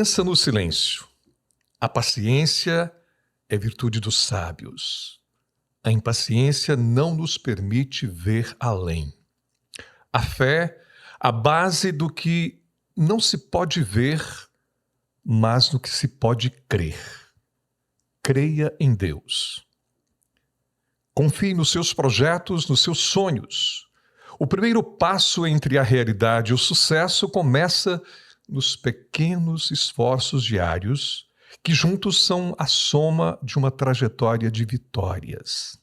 Pensa no silêncio. A paciência é virtude dos sábios. A impaciência não nos permite ver além. A fé, a base do que não se pode ver, mas no que se pode crer. Creia em Deus. Confie nos seus projetos, nos seus sonhos. O primeiro passo entre a realidade e o sucesso começa nos pequenos esforços diários, que juntos são a soma de uma trajetória de vitórias.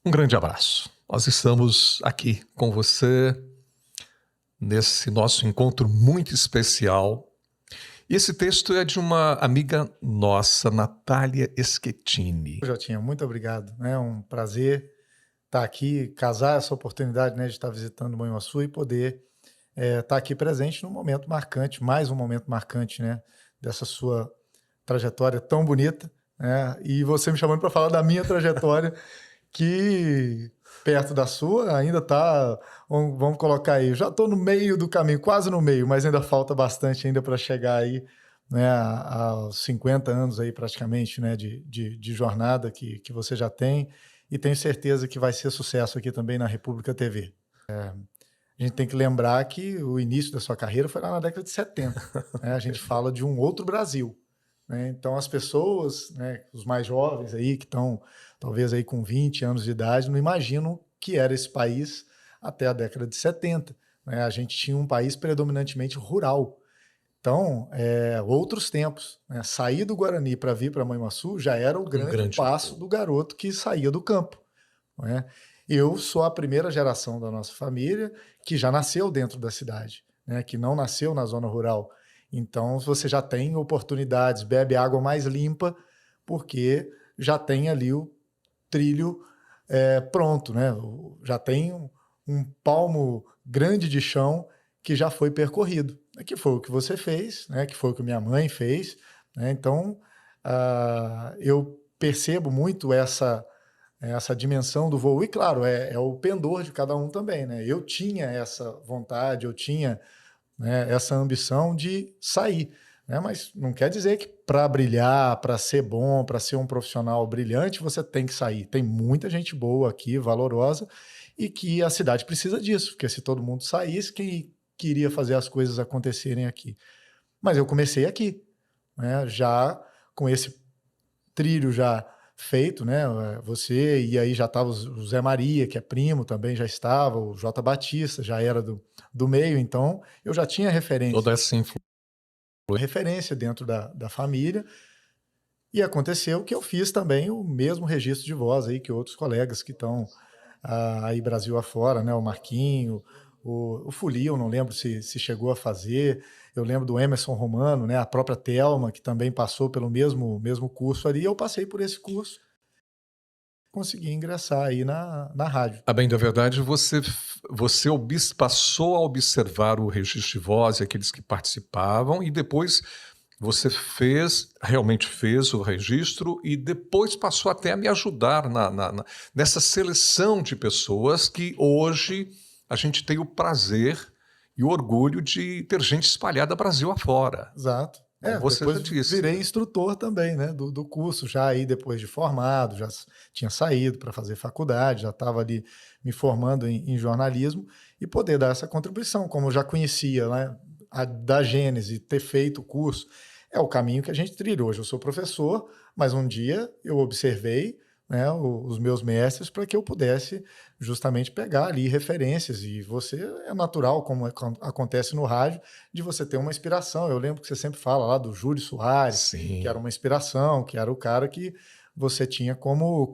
Um grande abraço. Nós estamos aqui com você nesse nosso encontro muito especial. E esse texto é de uma amiga nossa, Natália Schettini. Jotinha, muito obrigado. É um prazer estar aqui, casar essa oportunidade, né, de estar visitando Manhuaçu e poder estar aqui presente num momento marcante, mais um momento marcante, né, dessa sua trajetória tão bonita, né, e você me chamando para falar da minha trajetória, que perto da sua ainda está, vamos colocar aí, já estou no meio do caminho, quase no meio, mas ainda falta bastante ainda para chegar aí, né, aos 50 anos aí praticamente, né, de jornada que você já tem, e tenho certeza que vai ser sucesso aqui também na República TV. A gente tem que lembrar que o início da sua carreira foi lá na década de 70. Né? A gente fala de um outro Brasil. Né? Então, as pessoas, né, os mais jovens aí, que estão talvez aí com 20 anos de idade, não imaginam que era esse país até a década de 70. Né? A gente tinha um país predominantemente rural. Então, outros tempos. Né? Sair do Guarani para vir para Manhuaçu já era o grande passo do garoto que saía do campo. Né? Eu sou a primeira geração da nossa família que já nasceu dentro da cidade, né? Que não nasceu na zona rural. Então, você já tem oportunidades, bebe água mais limpa, porque já tem ali o trilho pronto, né? Já tem um palmo grande de chão que já foi percorrido, que foi o que você fez, né? Que foi o que minha mãe fez. Né? Então, eu percebo muito essa dimensão do voo. E, claro, é o pendor de cada um também. Né? Eu tinha essa vontade, eu tinha, né, essa ambição de sair. Né? Mas não quer dizer que para brilhar, para ser bom, para ser um profissional brilhante, você tem que sair. Tem muita gente boa aqui, valorosa, e que a cidade precisa disso, porque se todo mundo saísse, quem queria fazer as coisas acontecerem aqui? Mas eu comecei aqui, né? Já com esse trilho já feito, né? Você, e aí já estava o Zé Maria, que é primo, também já estava, o J. Batista já era do meio, então eu já tinha referência. Toda essa referência dentro da família. E aconteceu que eu fiz também o mesmo registro de voz aí que outros colegas que estão aí Brasil afora, né? O Marquinho, o Fuli, eu não lembro se chegou a fazer. Eu lembro do Emerson Romano, né? A própria Thelma, que também passou pelo mesmo curso ali. Eu passei por esse curso, consegui ingressar aí na rádio. A bem da verdade, você passou a observar o registro de voz e aqueles que participavam, e depois você realmente fez o registro, e depois passou até a me ajudar nessa seleção de pessoas que hoje a gente tem o prazer e o orgulho de ter gente espalhada Brasil afora. Exato. Você depois já disse. Virei instrutor também, né, do curso, já aí depois de formado, já tinha saído para fazer faculdade, já estava ali me formando em jornalismo, e poder dar essa contribuição, como eu já conhecia, né, da Gênese, ter feito o curso, é o caminho que a gente trilha. Hoje eu sou professor, mas um dia eu observei, né, os meus mestres, para que eu pudesse justamente pegar ali referências, e você é natural, como acontece no rádio, de você ter uma inspiração. Eu lembro que você sempre fala lá do Júlio Soares, Sim. Que era uma inspiração, que era o cara que você tinha como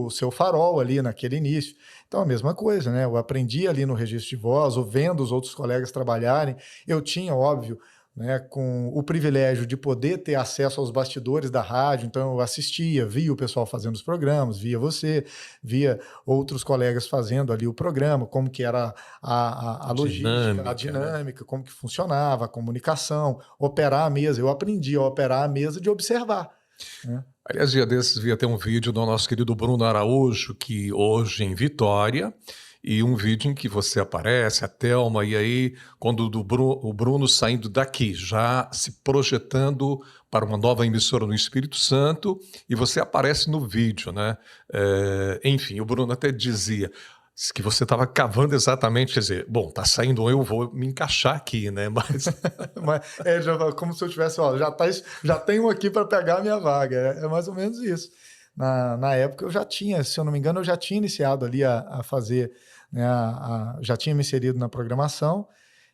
o seu farol ali naquele início. Então, a mesma coisa, né? Eu aprendi ali no registro de voz, ou vendo os outros colegas trabalharem. Eu tinha, óbvio, né, com o privilégio de poder ter acesso aos bastidores da rádio, então eu assistia, via o pessoal fazendo os programas, via você, via outros colegas fazendo ali o programa, como que era a logística, a dinâmica, como que funcionava, a comunicação, operar a mesa. Eu aprendi a operar a mesa de observar. Né? Aliás, dia desses vi até um vídeo do nosso querido Bruno Araújo, que hoje em Vitória, e um vídeo em que você aparece, a Thelma, e aí, quando o Bruno saindo daqui, já se projetando para uma nova emissora no Espírito Santo, e você aparece no vídeo, né? Enfim, o Bruno até dizia que você estava cavando exatamente, quer dizer, bom, tá saindo eu vou me encaixar aqui, né? Mas como se eu tivesse, ó, já tem um aqui para pegar a minha vaga. É mais ou menos isso. Na época eu já tinha, se eu não me engano, eu já tinha iniciado ali a fazer, né, já tinha me inserido na programação.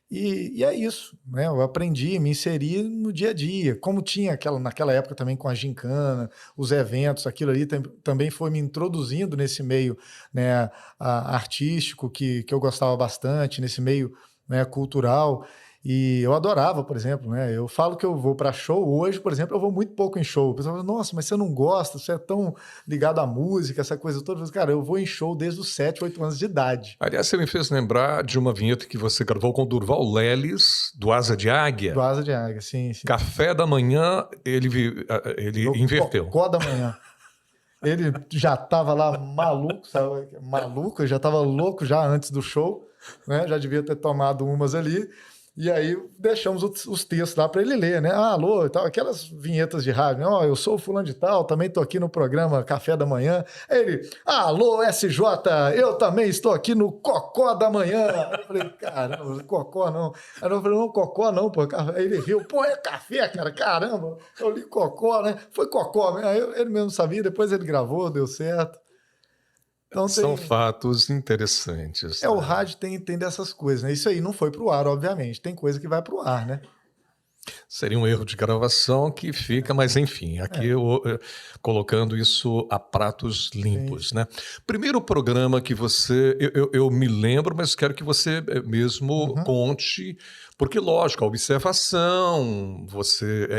E é isso, né? Eu aprendi, me inseri no dia a dia, como tinha naquela época também com a gincana, os eventos, aquilo ali também foi me introduzindo nesse meio, né, artístico que eu gostava bastante, nesse meio, né, cultural. E eu adorava, por exemplo, né? Eu falo que eu vou para show hoje, por exemplo, eu vou muito pouco em show. O pessoal fala, nossa, mas você não gosta, você é tão ligado à música, essa coisa toda. Eu falo, cara, eu vou em show desde os 7, 8 anos de idade. aliás, você me fez lembrar de uma vinheta que você gravou com o Durval Leles, do Asa de Águia. Do Asa de Águia, sim. Café da manhã, ele inverteu. Cocó da manhã. Ele já estava lá maluco, sabe? Maluco, ele já estava louco já antes do show, né? Já devia ter tomado umas ali. E aí deixamos os textos lá para ele ler, né? Ah, alô, e tal, aquelas vinhetas de rádio, né? Ó, eu sou o fulano de tal, também estou aqui no programa Café da Manhã. Aí ele, alô, SJ, eu também estou aqui no Cocó da Manhã. Aí eu falei, caramba, Cocó não. Aí eu falei, não, Cocó não, pô. Aí ele riu, pô, é café, cara, caramba. Eu li Cocó, né? Foi Cocó. Aí ele mesmo sabia, depois ele gravou, deu certo. Então São fatos interessantes. O rádio tem dessas coisas, né? Isso aí não foi pro ar, obviamente. Tem coisa que vai pro ar, né? Seria um erro de gravação que fica, mas enfim, aqui colocando isso a pratos limpos, né? Primeiro programa que eu me lembro, mas quero que você mesmo conte, porque lógico, a observação,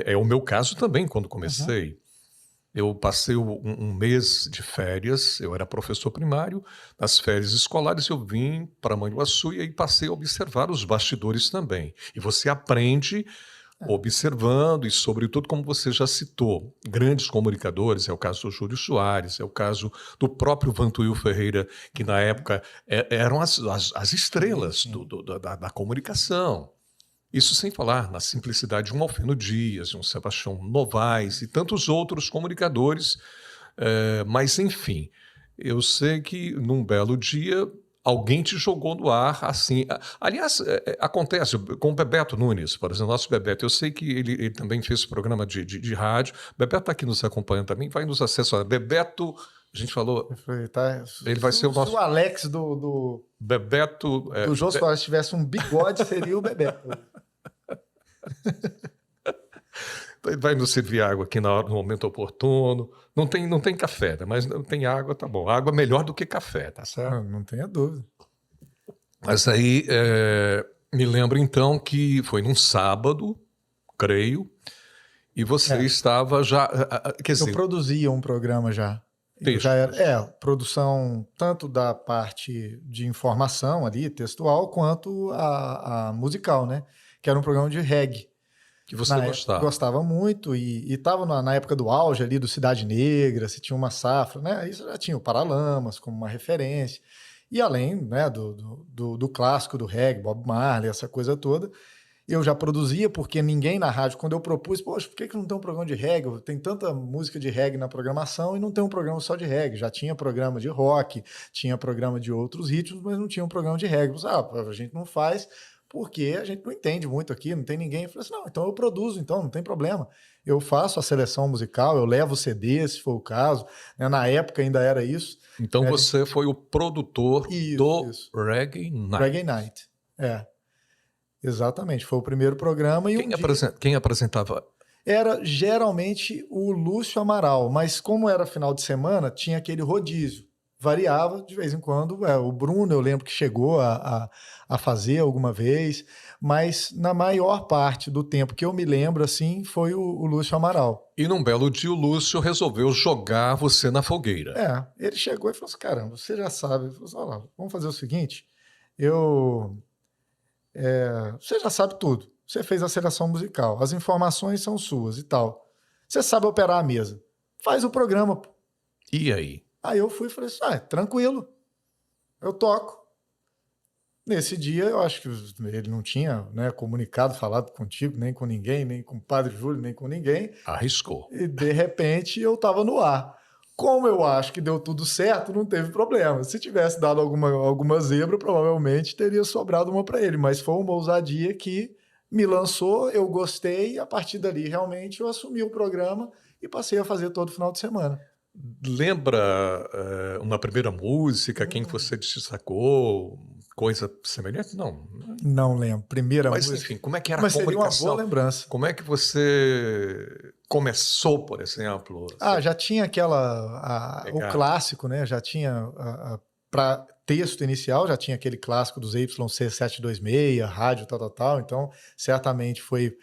é o meu caso também quando comecei. Eu passei um mês de férias, eu era professor primário, nas férias escolares eu vim para Manhuaçu e aí passei a observar os bastidores também. E você aprende observando e, sobretudo, como você já citou, grandes comunicadores, é o caso do Júlio Soares, é o caso do próprio Vantuil Ferreira, que na época eram as estrelas da comunicação. Isso sem falar na simplicidade de um Alfeno Dias, de um Sebastião Novaes e tantos outros comunicadores. Mas, enfim, eu sei que num belo dia alguém te jogou no ar assim. Aliás, acontece com o Bebeto Nunes, por exemplo, nosso Bebeto. Eu sei que ele também fez programa de rádio. Bebeto está aqui nos acompanhando também, vai nos assessorar. Bebeto, a gente falou. Ele vai ser o nosso. Se o Alex do Bebeto. Do Jô Soares tivesse um bigode, seria o Bebeto. Ele vai nos servir água aqui no momento oportuno. Não tem café, né? Mas tem água, tá bom. Água melhor do que café, tá certo? Não tenha dúvida. Mas aí me lembro então que foi num sábado, creio, e você estava já. Quer dizer, eu produzia um programa já. Já era, produção tanto da parte de informação ali, textual, quanto a musical, né? Que era um programa de reggae. Que você gostava. Gostava muito e estava na época do auge ali do Cidade Negra, se tinha uma safra, né? Isso já tinha o Paralamas como uma referência. E além, né, do clássico do reggae, Bob Marley, essa coisa toda, eu já produzia, porque ninguém na rádio, quando eu propus, poxa, por que não tem um programa de reggae? Tem tanta música de reggae na programação e não tem um programa só de reggae. Já tinha programa de rock, tinha programa de outros ritmos, mas não tinha um programa de reggae. Eu falei, a gente não faz porque a gente não entende muito aqui, não tem ninguém. Eu falei assim, não, então eu produzo, então não tem problema. Eu faço a seleção musical, eu levo o CD, se for o caso. Né? Na época ainda era isso. Então você foi o produtor do Reggae Night. Reggae Night, exatamente, foi o primeiro programa. E quem apresentava? Era geralmente o Lúcio Amaral, mas como era final de semana, tinha aquele rodízio. Variava de vez em quando. O Bruno, eu lembro que chegou a fazer alguma vez, mas na maior parte do tempo que eu me lembro, assim, foi o Lúcio Amaral. E num belo dia o Lúcio resolveu jogar você na fogueira. Ele chegou e falou assim, caramba, você já sabe. Ele falou assim, olha lá, vamos fazer o seguinte, você já sabe tudo. Você fez a seleção musical, as informações são suas e tal. Você sabe operar a mesa. Faz o programa. E aí? Aí eu fui e falei assim, tranquilo, eu toco. Nesse dia, eu acho que ele não tinha, né, comunicado, falado contigo, nem com ninguém, nem com o Padre Júlio, nem com ninguém. Arriscou. E, de repente, eu estava no ar. Como eu acho que deu tudo certo, não teve problema. Se tivesse dado alguma zebra, provavelmente teria sobrado uma para ele. Mas foi uma ousadia que me lançou, eu gostei, e a partir dali, realmente, eu assumi o programa e passei a fazer todo final de semana. Lembra uma primeira música, quem que você destacou, coisa semelhante? Não. Não lembro. Primeira Mas, música. enfim, como é que era a Mas seria uma boa comunicação? lembrança. Como é que você começou, por exemplo? Já tinha o Legal. clássico, né? Já tinha, para texto inicial, já tinha aquele clássico dos YC726, rádio, tal. Então, certamente foi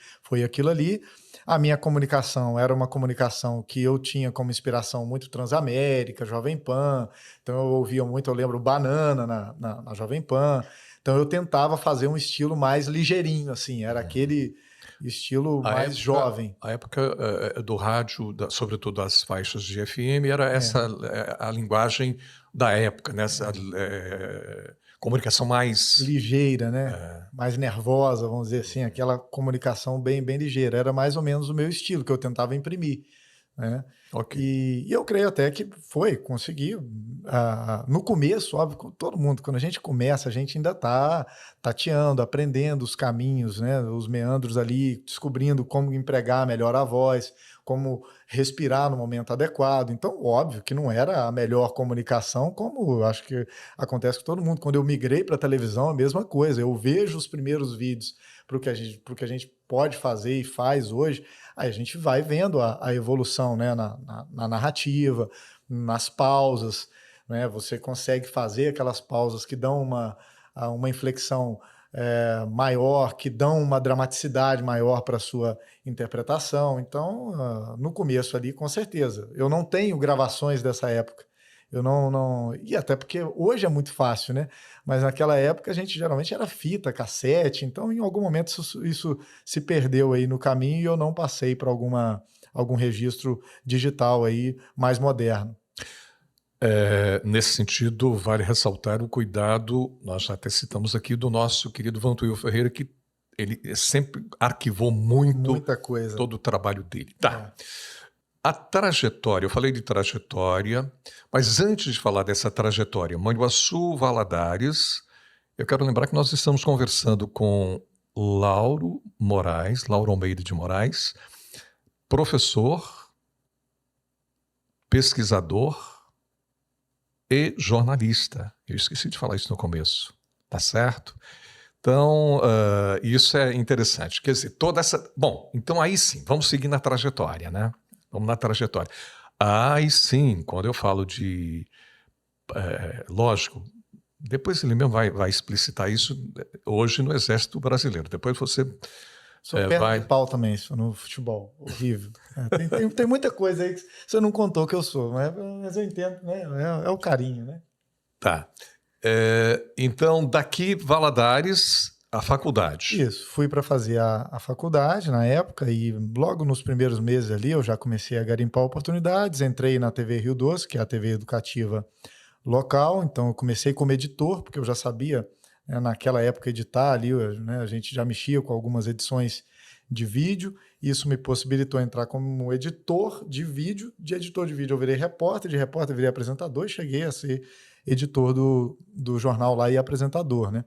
aquilo ali. A minha comunicação era uma comunicação que eu tinha como inspiração muito Transamérica, Jovem Pan. Então, eu ouvia muito, eu lembro, Banana na Jovem Pan. Então, eu tentava fazer um estilo mais ligeirinho, assim. Era aquele estilo mais jovem. A época do rádio, sobretudo das faixas de FM, era essa a linguagem da época, né? Essa comunicação mais ligeira, né? Mais nervosa, vamos dizer assim, aquela comunicação bem ligeira. Era mais ou menos o meu estilo que eu tentava imprimir, né? Ok. E eu creio até que consegui. No começo, óbvio, com todo mundo, quando a gente começa, a gente ainda está tateando, aprendendo os caminhos, né? Os meandros ali, descobrindo como empregar melhor a voz, como respirar no momento adequado. Então, óbvio que não era a melhor comunicação, como eu acho que acontece com todo mundo. Quando eu migrei para a televisão, a mesma coisa. Eu vejo os primeiros vídeos para o que a gente pode fazer e faz hoje, aí a gente vai vendo a evolução, né, na narrativa, nas pausas, né? Você consegue fazer aquelas pausas que dão uma inflexão maior, que dão uma dramaticidade maior para a sua interpretação. Então, no começo ali, com certeza. Eu não tenho gravações dessa época. Eu não. E até porque hoje é muito fácil, né? Mas naquela época a gente geralmente era fita, cassete, então em algum momento isso se perdeu aí no caminho e eu não passei para algum registro digital aí mais moderno. Nesse sentido, vale ressaltar o cuidado, nós já até citamos aqui, do nosso querido Vantuil Ferreira, que ele sempre arquivou Muita coisa. todo o trabalho dele. Tá. A trajetória, eu falei de trajetória, mas antes de falar dessa trajetória, Manhuaçu, Valadares, eu quero lembrar que nós estamos conversando com Lauro Almeida de Moraes, professor, pesquisador e jornalista. Eu esqueci de falar isso no começo, tá certo? Então, isso é interessante. Quer dizer, toda essa... Bom, então aí sim, vamos seguir na trajetória, né? Vamos na trajetória. Aí sim, quando eu falo de... lógico, depois ele mesmo vai explicitar isso hoje no Exército Brasileiro. Depois você... Sou perna de pau também, isso no futebol, horrível. Tem muita coisa aí que você não contou que eu sou, mas eu entendo, né? É o carinho, né? Tá. Então, daqui, Valadares, a faculdade. Isso, fui para fazer a faculdade na época e logo nos primeiros meses ali eu já comecei a garimpar oportunidades, entrei na TV Rio Doce, que é a TV educativa local, então eu comecei como editor, porque eu já sabia, né, naquela época editar ali, né, a gente já mexia com algumas edições de vídeo, isso me possibilitou entrar como editor de vídeo. De editor de vídeo eu virei repórter, de repórter eu virei apresentador e cheguei a ser editor do jornal lá e apresentador, né?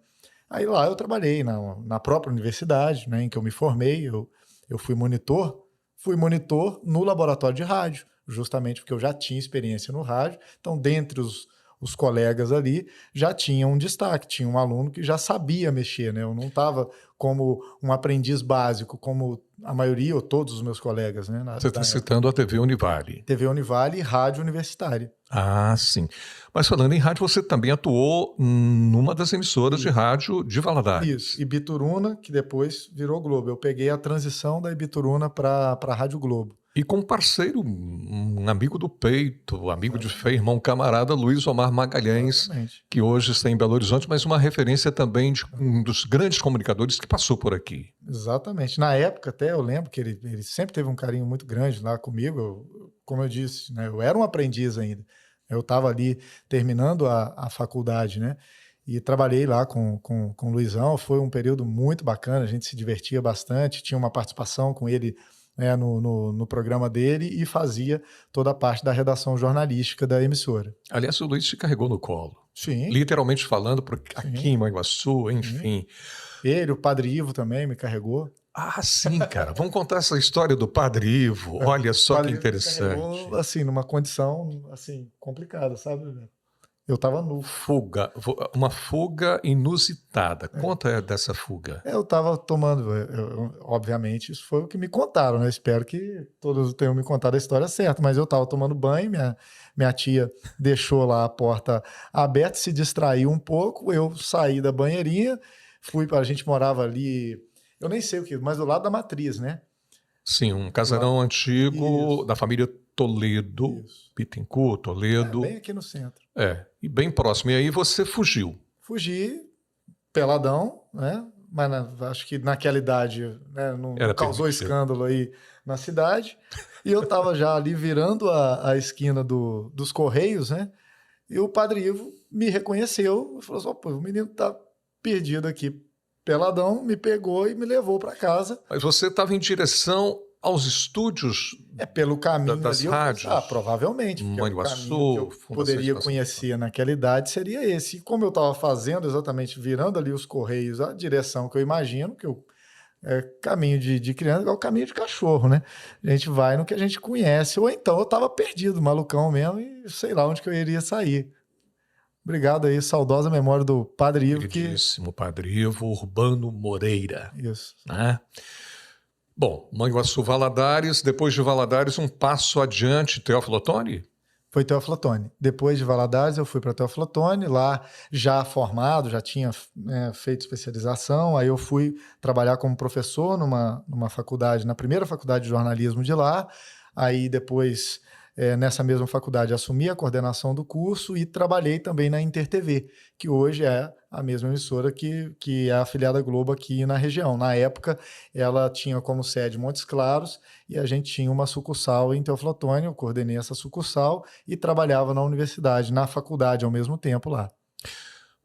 Aí lá eu trabalhei na própria universidade, né, em que eu me formei, eu fui monitor no laboratório de rádio, justamente porque eu já tinha experiência no rádio, então dentre os colegas ali já tinha um destaque, tinha um aluno que já sabia mexer, né? Eu não estava como um aprendiz básico, como a maioria ou todos os meus colegas, né? Você está citando a TV Univale. TV Univale e rádio universitária. Ah, sim. Mas falando em rádio, você também atuou numa das emissoras de rádio de Valadares. Isso, Ibituruna, que depois virou Globo. Eu peguei a transição da Ibituruna para a Rádio Globo. E com um parceiro, um amigo do peito, amigo de fé, irmão camarada, Luiz Omar Magalhães, Exatamente. Que hoje está em Belo Horizonte, mas uma referência também de um dos grandes comunicadores que passou por aqui. Exatamente. Na época até eu lembro que ele sempre teve um carinho muito grande lá comigo. Como eu disse, né, eu era um aprendiz ainda. Eu estava ali terminando a faculdade, né? E trabalhei lá com o Luizão, foi um período muito bacana, a gente se divertia bastante, tinha uma participação com ele, né, no programa dele e fazia toda a parte da redação jornalística da emissora. Aliás, o Luiz te carregou no colo. Sim. Literalmente falando, aqui Sim. em Manguaçu, enfim. Ele, o Padre Ivo também me carregou. Ah, sim, cara. Vamos contar essa história do Padre Ivo. Olha só que Padre Ivo me interessante. carregou, assim, numa condição, assim, complicada, sabe? Eu estava nu. Uma fuga inusitada. Conta dessa fuga. Eu estava tomando, obviamente, isso foi o que me contaram, né? Espero que todos tenham me contado a história certa, mas eu estava tomando banho, minha tia deixou lá a porta aberta, se distraiu um pouco, eu saí da banheirinha, a gente morava ali, eu nem sei o que, mas do lado da Matriz, né? Sim, um casarão antigo Isso. da família Toledo, Isso. Bittencourt, Toledo. Bem aqui no centro. E bem próximo. E aí você fugiu. Fugi, peladão, né? Mas acho que naquela idade, né, não causou escândalo aí na cidade. E eu estava já ali virando a esquina dos Correios, né? E o Padre Ivo me reconheceu e falou assim: pô, o menino tá perdido aqui, peladão, me pegou e me levou para casa. Mas você estava em direção aos estúdios pelo caminho das ali, rádios? Provavelmente, porque Manguaçu, o caminho que eu poderia conhecer naquela idade seria esse. E como eu estava fazendo exatamente, virando ali os Correios, a direção que eu imagino, que caminho de criança é o caminho de cachorro, né? A gente vai no que a gente conhece. Ou então eu estava perdido, malucão mesmo, e sei lá onde que eu iria sair. Obrigado aí, saudosa memória do Padre Ivo. Queridíssimo Padre Ivo Urbano Moreira. Isso. Né? Bom, Manguaçu, Valadares, depois de Valadares, um passo adiante, Teófilo Otoni? Foi Teófilo Otoni. Depois de Valadares, eu fui para Teófilo Otoni, lá já formado, já tinha feito especialização, aí eu fui trabalhar como professor numa faculdade, na primeira faculdade de jornalismo de lá, aí depois, nessa mesma faculdade, assumi a coordenação do curso e trabalhei também na InterTV, que hoje é a mesma emissora que é afiliada à Globo aqui na região. Na época, ela tinha como sede Montes Claros e a gente tinha uma sucursal em Teófilo Otoni, eu coordenei essa sucursal e trabalhava na universidade, na faculdade ao mesmo tempo lá.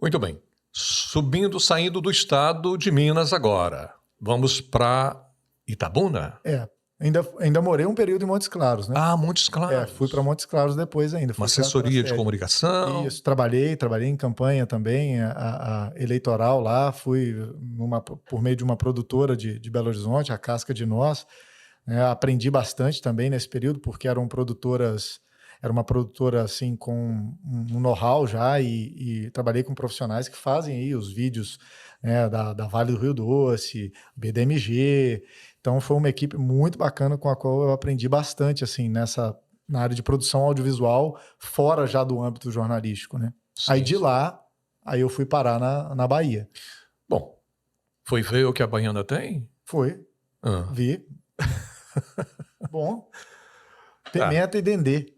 Muito bem. Saindo do estado de Minas agora. Vamos para Itabuna? Ainda morei um período em Montes Claros, né? Ah, Montes Claros. Fui para Montes Claros depois ainda. Uma assessoria de comunicação. Isso, trabalhei em campanha também, a eleitoral lá, fui por meio de uma produtora de Belo Horizonte, a Casca de Nós. Aprendi bastante também nesse período, porque era uma produtora assim com um know-how já e trabalhei com profissionais que fazem aí os vídeos, né, da Vale do Rio Doce, BDMG. Então foi uma equipe muito bacana com a qual eu aprendi bastante assim na área de produção audiovisual, fora já do âmbito jornalístico, né? Sim, aí de lá, eu fui parar na Bahia. Bom, foi ver o que a Baiana tem? Foi, vi. Bom, pimenta e dendê.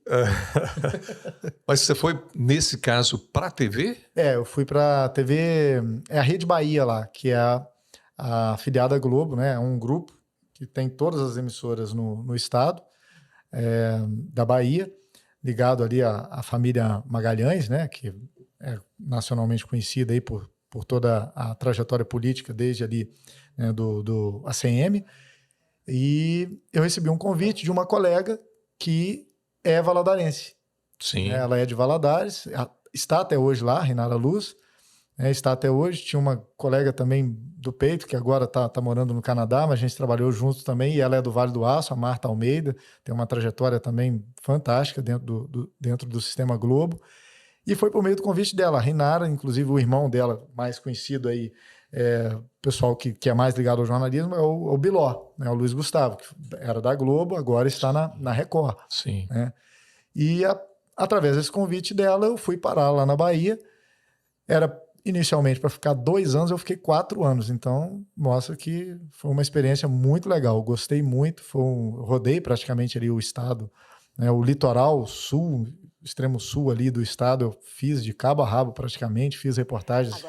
Mas você foi, nesse caso, para a TV? Eu fui para a TV, a Rede Bahia lá, que é a afiliada Globo, né? É um grupo que tem todas as emissoras no estado da Bahia, ligado ali à família Magalhães, né? Que é nacionalmente conhecida aí por toda a trajetória política desde ali, né, do ACM. E eu recebi um convite de uma colega que é valadarense. Sim. Ela é de Valadares, está até hoje lá, Renata Luz, está até hoje. Tinha uma colega também do peito, que agora está morando no Canadá, mas a gente trabalhou juntos também, e ela é do Vale do Aço, a Marta Almeida, tem uma trajetória também fantástica dentro do Sistema Globo. E foi por meio do convite dela, a Renata, inclusive o irmão dela, mais conhecido aí, pessoal que é mais ligado ao jornalismo, é o Biló, né, o Luiz Gustavo, que era da Globo, agora está na Record. Sim. Né? E através desse convite dela, eu fui parar lá na Bahia. Era inicialmente para ficar 2 anos, eu fiquei 4 anos. Então, mostra que foi uma experiência muito legal. Eu gostei muito, rodei praticamente ali o estado, né, o litoral sul, extremo sul ali do estado, eu fiz de cabo a rabo praticamente, fiz reportagens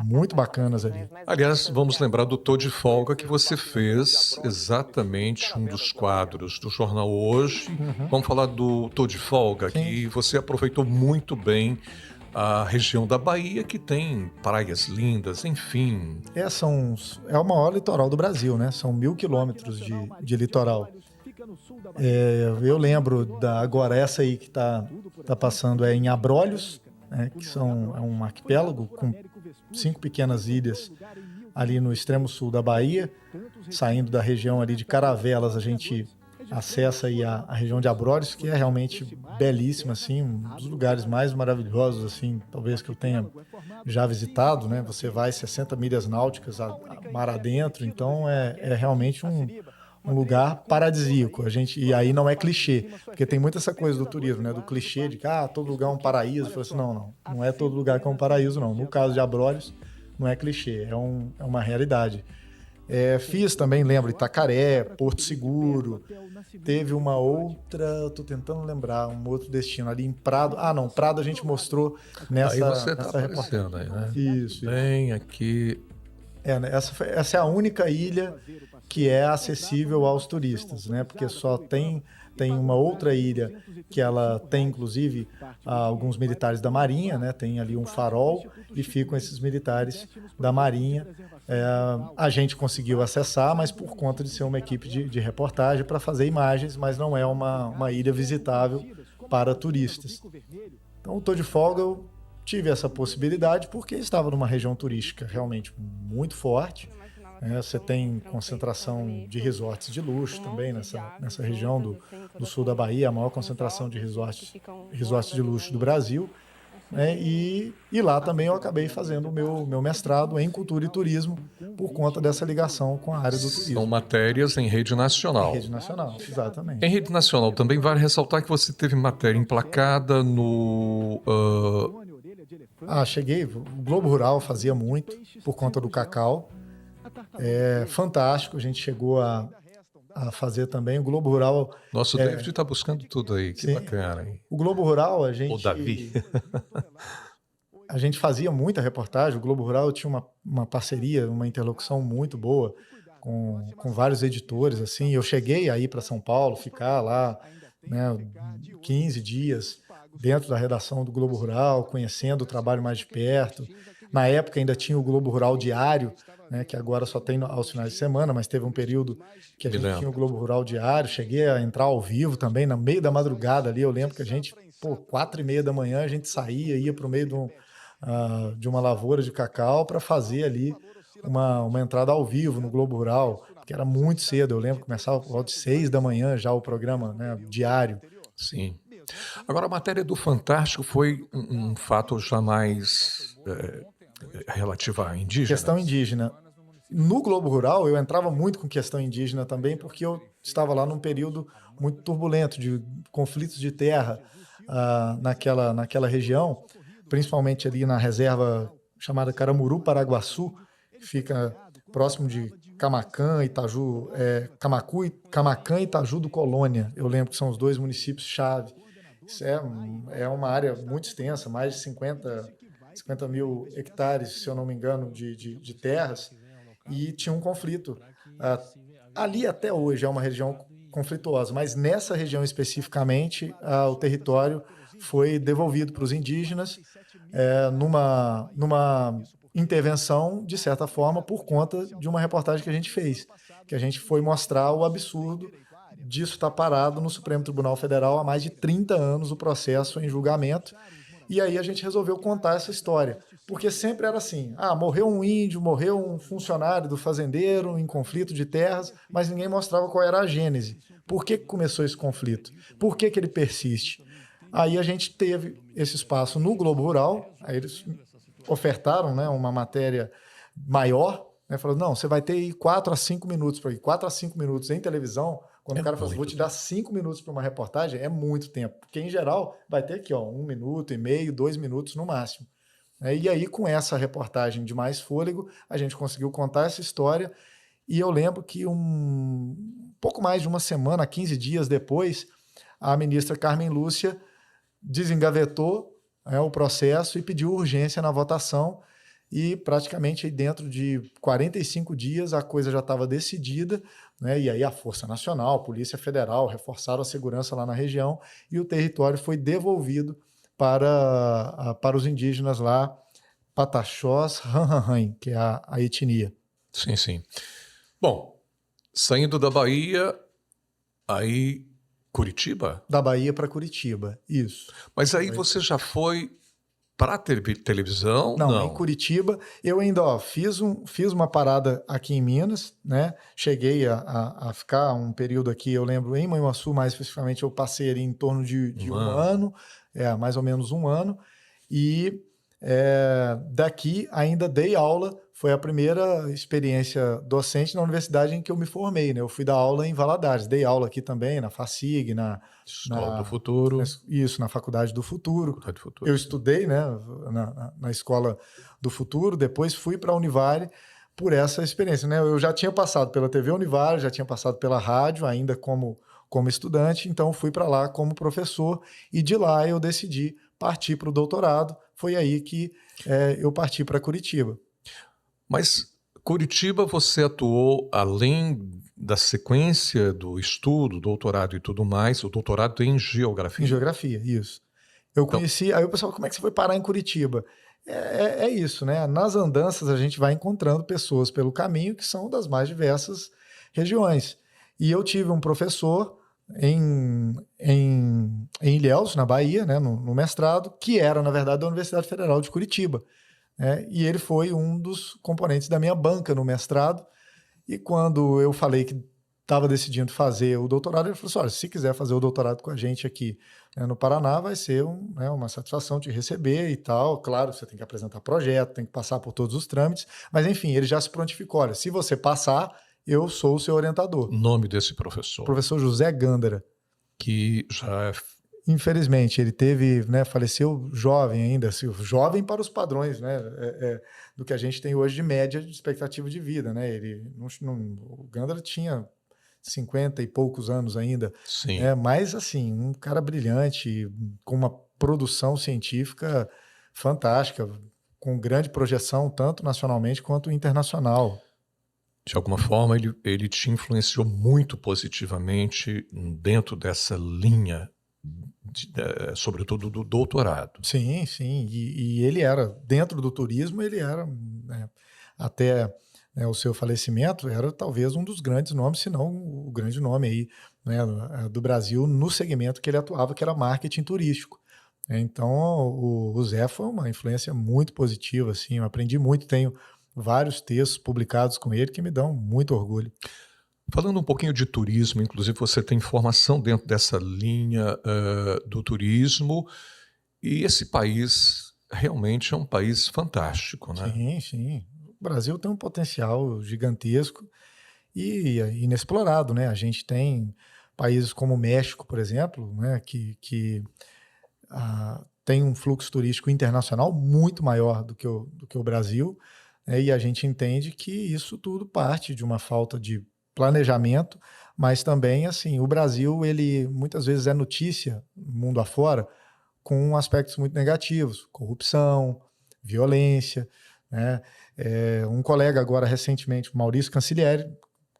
muito bacanas ali. Aliás, vamos lembrar do Tô de Folga, que você fez exatamente um dos quadros do jornal Hoje. Vamos falar do Tô de Folga, que você aproveitou muito bem a região da Bahia que tem praias lindas, enfim. É o maior litoral do Brasil, né? São 1.000 quilômetros de litoral. Eu lembro agora essa aí que tá passando em Abrolhos, né, que é um arquipélago com 5 pequenas ilhas ali no extremo sul da Bahia. Saindo da região ali de Caravelas, a gente acessa aí a região de Abrolhos, que é realmente belíssima, assim, um dos lugares mais maravilhosos, assim, talvez que eu tenha já visitado, né? Você vai 60 milhas náuticas a mar adentro, então é realmente um lugar paradisíaco. E aí não é clichê, porque tem muito essa coisa do turismo, né? Do clichê de que todo lugar é um paraíso. Eu falo assim, não é todo lugar que é um paraíso, não. No caso de Abrolhos, não é clichê, é uma realidade. Fiz também, lembro, Itacaré, Porto Seguro. Teve uma outra, estou tentando lembrar, um outro destino ali em Prado. Não, Prado a gente mostrou Aí você está nessa reportagem. aparecendo aí, né? Isso. Bem aqui. Né, essa é a única ilha que é acessível aos turistas, né? Porque só tem uma outra ilha que ela tem, inclusive, alguns militares da Marinha, né? Tem ali um farol e ficam esses militares da Marinha. A gente conseguiu acessar, mas por conta de ser uma equipe de reportagem para fazer imagens, mas não é uma ilha visitável para turistas. Então, estou de folga, eu tive essa possibilidade porque estava numa região turística realmente muito forte. Você tem concentração de resorts de luxo também nessa região do sul da Bahia, a maior concentração de resorts de luxo do Brasil. E lá também eu acabei fazendo o meu mestrado em cultura e turismo por conta dessa ligação com a área do turismo. São matérias em rede nacional. Em rede nacional, exatamente. Em rede nacional também vale ressaltar que você teve matéria emplacada no... Cheguei, o Globo Rural fazia muito por conta do cacau. Fantástico, a gente chegou a fazer também. O Globo Rural... Nossa, o David está buscando tudo aí, que sim, bacana. Hein? O Globo Rural, a gente... O Davi. A gente fazia muita reportagem. O Globo Rural tinha uma parceria, uma interlocução muito boa com vários editores. Assim. Eu cheguei aí para São Paulo, ficar lá, né, 15 dias dentro da redação do Globo Rural, conhecendo o trabalho mais de perto. Na época ainda tinha o Globo Rural Diário, né, que agora só tem aos finais de semana, mas teve um período que a gente tinha o Globo Rural Diário. Cheguei a entrar ao vivo também, no meio da madrugada ali. Eu lembro que a gente, 4h30 da manhã, a gente saía, ia para o meio de uma lavoura de cacau para fazer ali uma entrada ao vivo no Globo Rural, que era muito cedo. Eu lembro que começava por volta de 6 da manhã já o programa, né, diário. Sim. Agora, a matéria do Fantástico foi um fato já mais relativa à indígena. Questão indígena. No Globo Rural, eu entrava muito com questão indígena também, porque eu estava lá num período muito turbulento de conflitos de terra naquela região, principalmente ali na reserva chamada Caramuru-Paraguaçu, que fica próximo de Camaquã, Itaju, Camaquã e Itaju do Colônia. Eu lembro que são os 2 municípios-chave. Isso é uma área muito extensa, mais de 50 mil hectares, se eu não me engano, de terras, e tinha um conflito. Ali até hoje é uma região conflituosa, mas nessa região especificamente, o território foi devolvido para os indígenas numa intervenção, de certa forma, por conta de uma reportagem que a gente fez, que a gente foi mostrar o absurdo disso estar parado no Supremo Tribunal Federal há mais de 30 anos, o processo em julgamento. E aí a gente resolveu contar essa história, porque sempre era assim, morreu um índio, morreu um funcionário do fazendeiro em conflito de terras, mas ninguém mostrava qual era a gênese. Por que começou esse conflito? Por que ele persiste? Aí a gente teve esse espaço no Globo Rural, aí eles ofertaram, né, uma matéria maior, né, falou, não, você vai ter aí 4 a 5 minutos para ir. 4 a 5 minutos em televisão, quando o cara fala assim, vou te dar 5 minutos para uma reportagem, é muito tempo, porque em geral vai ter aqui 1 minuto e meio, 2 minutos no máximo. E aí com essa reportagem de mais fôlego, a gente conseguiu contar essa história, e eu lembro que pouco mais de uma semana, 15 dias depois, a ministra Carmen Lúcia desengavetou o processo e pediu urgência na votação, e praticamente dentro de 45 dias a coisa já estava decidida, né? E aí a Força Nacional, a Polícia Federal reforçaram a segurança lá na região e o território foi devolvido para os indígenas lá, Pataxós, Ranhanhan, que é a etnia. Sim, sim. Bom, saindo da Bahia, aí Curitiba? Da Bahia para Curitiba, isso. Mas aí você já foi para televisão? Não, em Não. Curitiba, eu ainda fiz uma parada aqui em Minas, né? Cheguei a ficar um período aqui, eu lembro, em Manhuaçu, mais especificamente, eu passei ali em torno de um ano, mais ou menos um ano, e daqui ainda dei aula, foi a primeira experiência docente na universidade em que eu me formei, né? Eu fui dar aula em Valadares, dei aula aqui também, na FACIG, Escola do Futuro. na Faculdade do Futuro. Faculdade do Futuro. Eu estudei, né, na Escola do Futuro, depois fui para a Univale por essa experiência, né? Eu já tinha passado pela TV Univale, já tinha passado pela rádio, ainda como estudante, então fui para lá como professor e de lá eu decidi partir para o doutorado. Foi aí que eu parti para Curitiba. Mas Curitiba você atuou além da sequência do estudo, doutorado e tudo mais, o doutorado em geografia? Em geografia, isso. Eu conheci, aí o pessoal, como é que você foi parar em Curitiba? É isso, né? Nas andanças a gente vai encontrando pessoas pelo caminho que são das mais diversas regiões. E eu tive um professor em Ilhéus, na Bahia, né, no mestrado, que era, na verdade, da Universidade Federal de Curitiba. E ele foi um dos componentes da minha banca no mestrado. E quando eu falei que estava decidindo fazer o doutorado, ele falou assim, olha, se quiser fazer o doutorado com a gente aqui, né, no Paraná, vai ser uma satisfação te receber e tal. Claro, você tem que apresentar projeto, tem que passar por todos os trâmites, mas enfim, ele já se prontificou. Olha, se você passar, eu sou o seu orientador. O nome desse professor? Professor José Gândara. Que já é... Infelizmente, ele faleceu jovem ainda, assim, jovem para os padrões, né, do que a gente tem hoje de média de expectativa de vida, né? O Gândara tinha 50 e poucos anos ainda, Sim. Mas assim, um cara brilhante, com uma produção científica fantástica, com grande projeção tanto nacionalmente quanto internacional. De alguma forma, ele te influenciou muito positivamente dentro dessa linha, sobretudo do doutorado. Sim, sim. E ele era, dentro do turismo, ele era, até o seu falecimento, era talvez um dos grandes nomes, se não o grande nome aí, né, do Brasil no segmento que ele atuava, que era marketing turístico. Então, o Zé foi uma influência muito positiva, assim, eu aprendi muito, tenho vários textos publicados com ele que me dão muito orgulho. Falando um pouquinho de turismo, inclusive você tem formação dentro dessa linha do turismo, e esse país realmente é um país fantástico, né? Sim, sim. O Brasil tem um potencial gigantesco e inexplorado, né? A gente tem países como o México, por exemplo, né, que tem um fluxo turístico internacional muito maior do que o Brasil, né, e a gente entende que isso tudo parte de uma falta de planejamento, mas também, assim, o Brasil, ele muitas vezes é notícia, mundo afora, com aspectos muito negativos, corrupção, violência, né? Um colega agora, recentemente, o Maurício Cancellieri,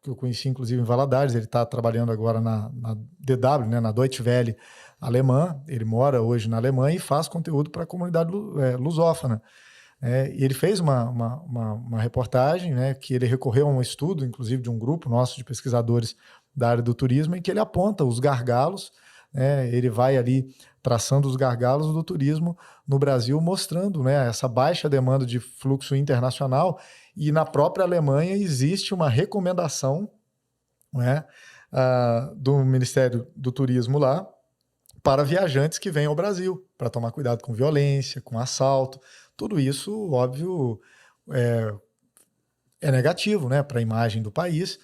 que eu conheci inclusive em Valadares, ele está trabalhando agora na DW, né, na Deutsche Welle alemã, ele mora hoje na Alemanha e faz conteúdo para a comunidade lusófona. E ele fez uma reportagem, né, que ele recorreu a um estudo, inclusive de um grupo nosso de pesquisadores da área do turismo, em que ele aponta os gargalos, né, ele vai ali traçando os gargalos do turismo no Brasil, mostrando, né, essa baixa demanda de fluxo internacional, e na própria Alemanha existe uma recomendação, né, do Ministério do Turismo lá para viajantes que vêm ao Brasil, para tomar cuidado com violência, com assalto. Tudo isso, óbvio, é negativo, né, para a imagem do país,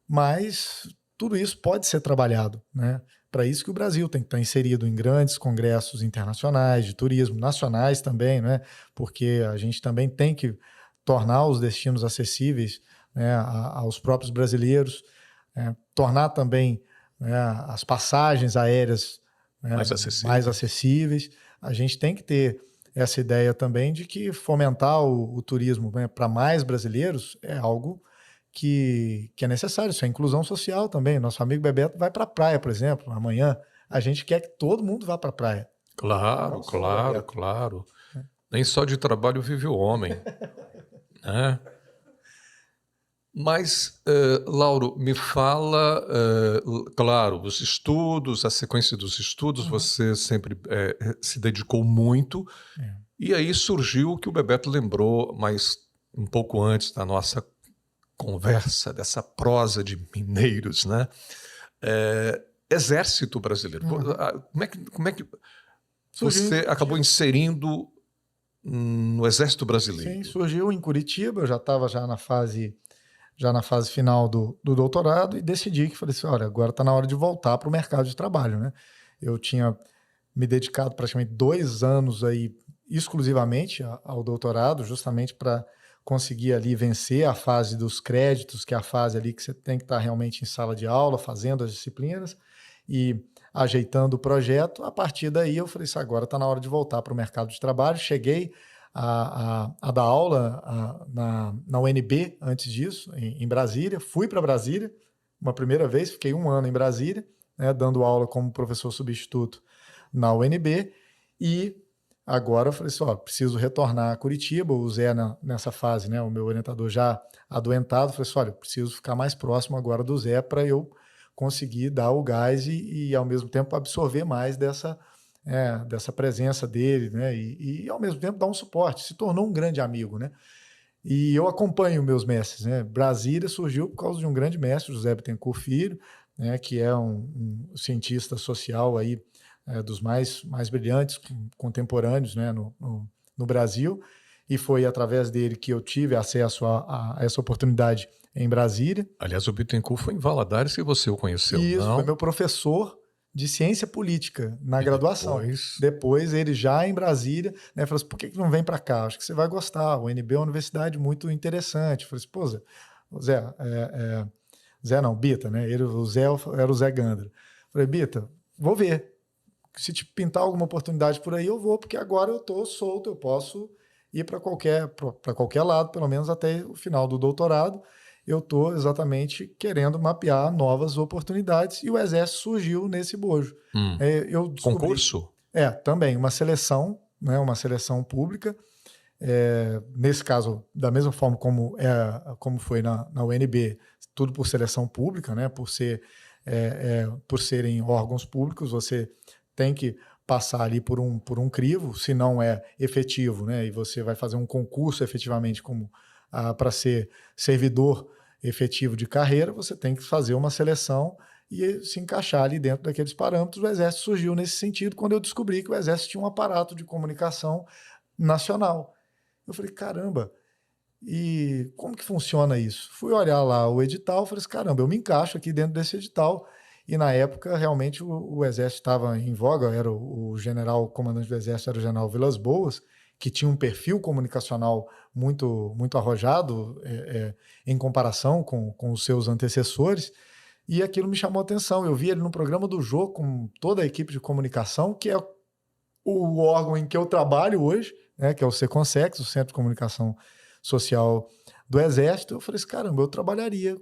mas tudo isso pode ser trabalhado, né? Para isso que o Brasil tem que estar inserido em grandes congressos internacionais de turismo, nacionais também, né? Porque a gente também tem que tornar os destinos acessíveis, né, aos próprios brasileiros, tornar também, né, as passagens aéreas, né, mais acessíveis. A gente tem que ter essa ideia também de que fomentar o turismo, né, para mais brasileiros é algo que é necessário. Isso é inclusão social também. Nosso amigo Bebeto vai para a praia, por exemplo, amanhã. A gente quer que todo mundo vá para a praia. Claro, Não só o claro, Bebeto. claro. Nem só de trabalho vive o homem, né? Mas, Lauro, me fala, claro, os estudos, a sequência dos estudos, Uhum. você sempre se dedicou muito, É. e aí surgiu o que o Bebeto lembrou, mas um pouco antes da nossa conversa, dessa prosa de mineiros, né? Exército Brasileiro. Uhum. Como é que Surgiu em você acabou Curitiba. inserindo no Exército Sim, Brasileiro? surgiu em Curitiba. Eu já estava já na fase final do doutorado e decidi que falei assim, olha, agora está na hora de voltar para o mercado de trabalho, né? Eu tinha me dedicado praticamente 2 anos aí exclusivamente ao doutorado, justamente para conseguir ali vencer a fase dos créditos, que é a fase ali que você tem que estar realmente em sala de aula, fazendo as disciplinas e ajeitando o projeto. A partir daí eu falei assim, agora está na hora de voltar para o mercado de trabalho. Cheguei a dar aula na UNB antes disso, em Brasília. Fui para Brasília uma primeira vez, fiquei 1 ano em Brasília, né, dando aula como professor substituto na UNB, e agora eu falei assim, ó, preciso retornar a Curitiba. O Zé nessa fase, né, o meu orientador já adoentado, falei assim, olha, eu preciso ficar mais próximo agora do Zé para eu conseguir dar o gás e ao mesmo tempo absorver mais dessa presença dele, né, e ao mesmo tempo dar um suporte. Se tornou um grande amigo, né? E eu acompanho meus mestres, né? Brasília surgiu por causa de um grande mestre, José Bittencourt Filho, né? Que é um cientista social aí, dos mais brilhantes contemporâneos, né? No Brasil. E foi através dele que eu tive acesso a essa oportunidade em Brasília. Aliás, o Bittencourt foi em Valadares que você o conheceu, E isso foi não? meu professor de ciência política na E graduação. depois. Depois, ele já em Brasília, né, falou assim, por que não vem para cá? Acho que você vai gostar, o UNB é uma universidade muito interessante. Eu falei assim, pô, Zé, Zé não, Bita, né? O Zé era o Zé Gandra. Eu falei, Bita, vou ver. Se te pintar alguma oportunidade por aí, eu vou, porque agora eu estou solto, eu posso ir para qualquer lado, pelo menos até o final do doutorado. Eu estou exatamente querendo mapear novas oportunidades e o Exército surgiu nesse bojo. Hum, Eu descobri, concurso? também uma seleção, né, uma seleção pública, nesse caso, da mesma forma como foi na UNB, tudo por seleção pública, né, por serem órgãos públicos, você tem que passar ali por um crivo, se não é efetivo, né, e você vai fazer um concurso efetivamente para ser servidor efetivo de carreira, você tem que fazer uma seleção e se encaixar ali dentro daqueles parâmetros. O Exército surgiu nesse sentido quando eu descobri que o Exército tinha um aparato de comunicação nacional. Eu falei, caramba, e como que funciona isso? Fui olhar lá o edital, falei assim, caramba, eu me encaixo aqui dentro desse edital. E na época, realmente, o Exército estava em voga, era o general, o comandante do Exército era o general Vilas Boas, que tinha um perfil comunicacional muito, muito arrojado em comparação com os seus antecessores, e aquilo me chamou a atenção. Eu vi ele no programa do Jô com toda a equipe de comunicação, que é o órgão em que eu trabalho hoje, né, que é o Seconsex, o Centro de Comunicação Social do Exército. Eu falei assim, caramba, eu trabalharia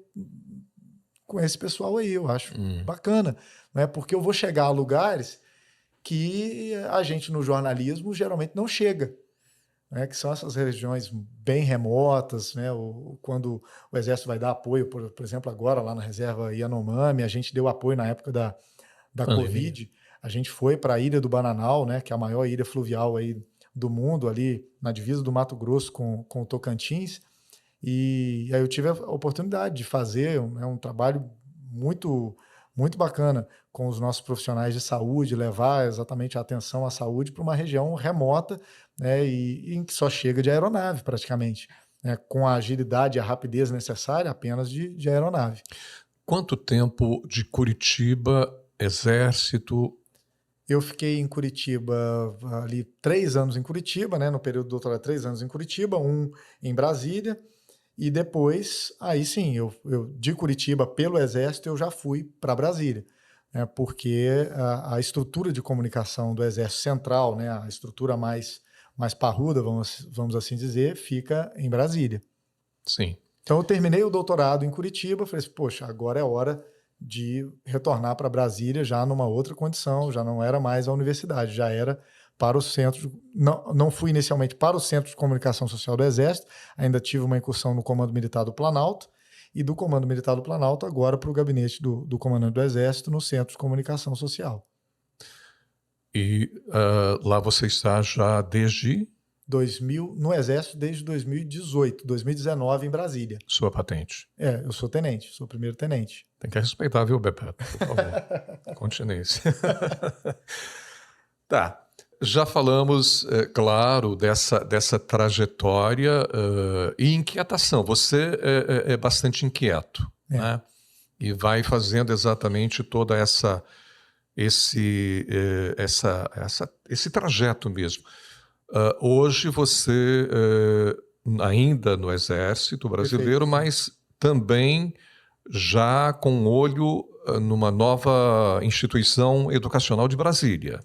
com esse pessoal aí, eu acho bacana, né, porque eu vou chegar a lugares que a gente no jornalismo geralmente não chega, né, que são essas regiões bem remotas, né, quando o Exército vai dar apoio, por exemplo, agora lá na reserva Yanomami, a gente deu apoio na época da Pandemia. Covid, a gente foi para a Ilha do Bananal, né, que é a maior ilha fluvial aí do mundo, ali na divisa do Mato Grosso com o Tocantins, e aí eu tive a oportunidade de fazer um trabalho muito, muito bacana com os nossos profissionais de saúde, levar exatamente a atenção à saúde para uma região remota, né, e em que só chega de aeronave praticamente, né, com a agilidade e a rapidez necessária apenas de aeronave. Quanto tempo de Curitiba, Exército? Eu fiquei em Curitiba, ali 3 anos em Curitiba, né, no período do doutorado, 3 anos em Curitiba, um em Brasília, e depois, aí sim, eu de Curitiba, pelo Exército, eu já fui para Brasília, né, porque a estrutura de comunicação do Exército Central, né, a estrutura mais parruda, vamos assim dizer, fica em Brasília. Sim. Então eu terminei o doutorado em Curitiba, falei assim, poxa, agora é hora de retornar para Brasília já numa outra condição, já não era mais a universidade, já era para o centro. Não fui inicialmente para o Centro de Comunicação Social do Exército, ainda tive uma incursão no Comando Militar do Planalto, e do Comando Militar do Planalto agora para o gabinete do Comandante do Exército no Centro de Comunicação Social. E lá você está já desde... No Exército desde 2018, 2019 em Brasília. Sua patente. Eu sou tenente, sou primeiro tenente. Tem que respeitar, viu, Bebeto? Por favor. Continue. Tá. Já falamos, claro, dessa trajetória e inquietação. Você é bastante inquieto, né? E vai fazendo exatamente toda esse trajeto mesmo. Hoje você ainda no Exército Brasileiro, Perfeito. mas também já com olho numa nova instituição educacional de Brasília.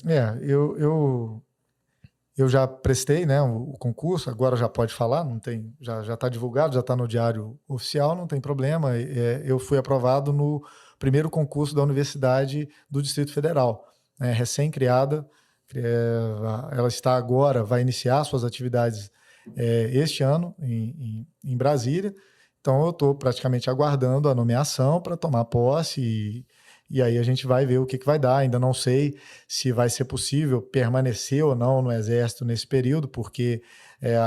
Eu já prestei, né, o concurso, agora já pode falar, não tem, já está divulgado, já está no Diário Oficial, não tem problema. Eu fui aprovado no primeiro concurso da Universidade do Distrito Federal, recém-criada. Ela está agora, vai iniciar suas atividades este ano em Brasília. Então eu estou praticamente aguardando a nomeação para tomar posse e aí a gente vai ver o que vai dar. Ainda não sei se vai ser possível permanecer ou não no Exército nesse período, porque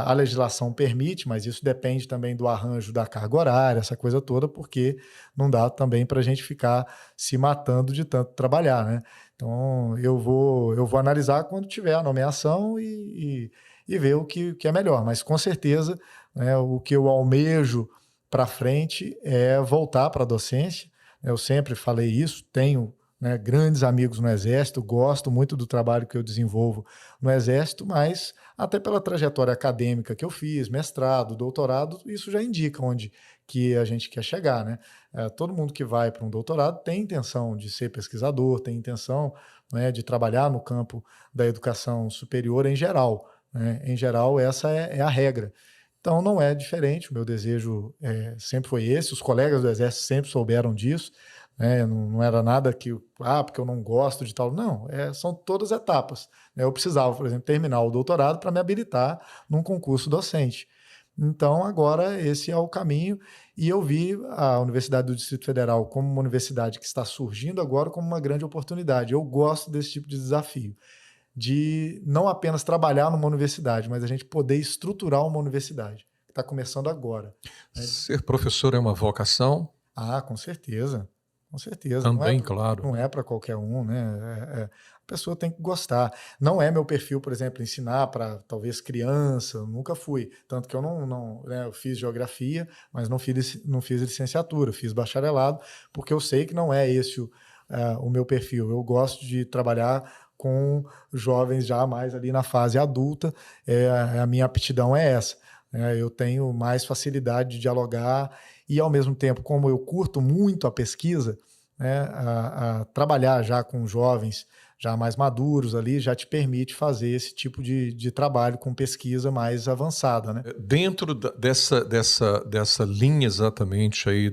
a legislação permite, mas isso depende também do arranjo da carga horária, essa coisa toda, porque não dá também para a gente ficar se matando de tanto trabalhar, né? Então eu vou analisar quando tiver a nomeação e ver o que é melhor. Mas com certeza, né, o que eu almejo para frente é voltar para a docência. Eu sempre falei isso, tenho, né, grandes amigos no Exército, gosto muito do trabalho que eu desenvolvo no Exército, mas até pela trajetória acadêmica que eu fiz, mestrado, doutorado, isso já indica onde que a gente quer chegar, né? Todo mundo que vai para um doutorado tem intenção de ser pesquisador, tem intenção, né, de trabalhar no campo da educação superior em geral, né? Em geral, essa é a regra. Então, não é diferente, o meu desejo sempre foi esse, os colegas do Exército sempre souberam disso, né? Não era nada porque eu não gosto de tal, não, são todas etapas, né? Eu precisava, por exemplo, terminar o doutorado para me habilitar num concurso docente. Então, agora esse é o caminho, e eu vi a Universidade do Distrito Federal como uma universidade que está surgindo agora como uma grande oportunidade. Eu gosto desse tipo de desafio, de não apenas trabalhar numa universidade, mas a gente poder estruturar uma universidade, que está começando agora, né? Ser professor é uma vocação? Com certeza. Com certeza. Também, claro. Não é para qualquer um, né? A pessoa tem que gostar. Não é meu perfil, por exemplo, ensinar para talvez criança, nunca fui. Tanto que eu né, eu fiz geografia, mas não fiz licenciatura, fiz bacharelado, porque eu sei que não é esse o meu perfil. Eu gosto de trabalhar com jovens já mais ali na fase adulta, a minha aptidão é essa. Eu tenho mais facilidade de dialogar e, ao mesmo tempo, como eu curto muito a pesquisa, né, a trabalhar já com jovens já mais maduros ali, já te permite fazer esse tipo de trabalho com pesquisa mais avançada, né? Dentro dessa linha exatamente aí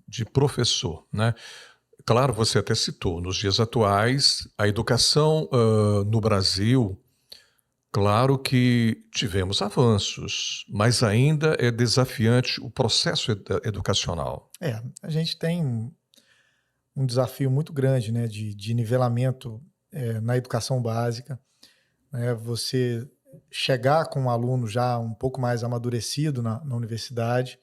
de professor, né? Claro, você até citou, nos dias atuais, a educação no Brasil, claro que tivemos avanços, mas ainda é desafiante o processo educacional. A gente tem um desafio muito grande, né, de nivelamento na educação básica, né? Você chegar com um aluno já um pouco mais amadurecido na universidade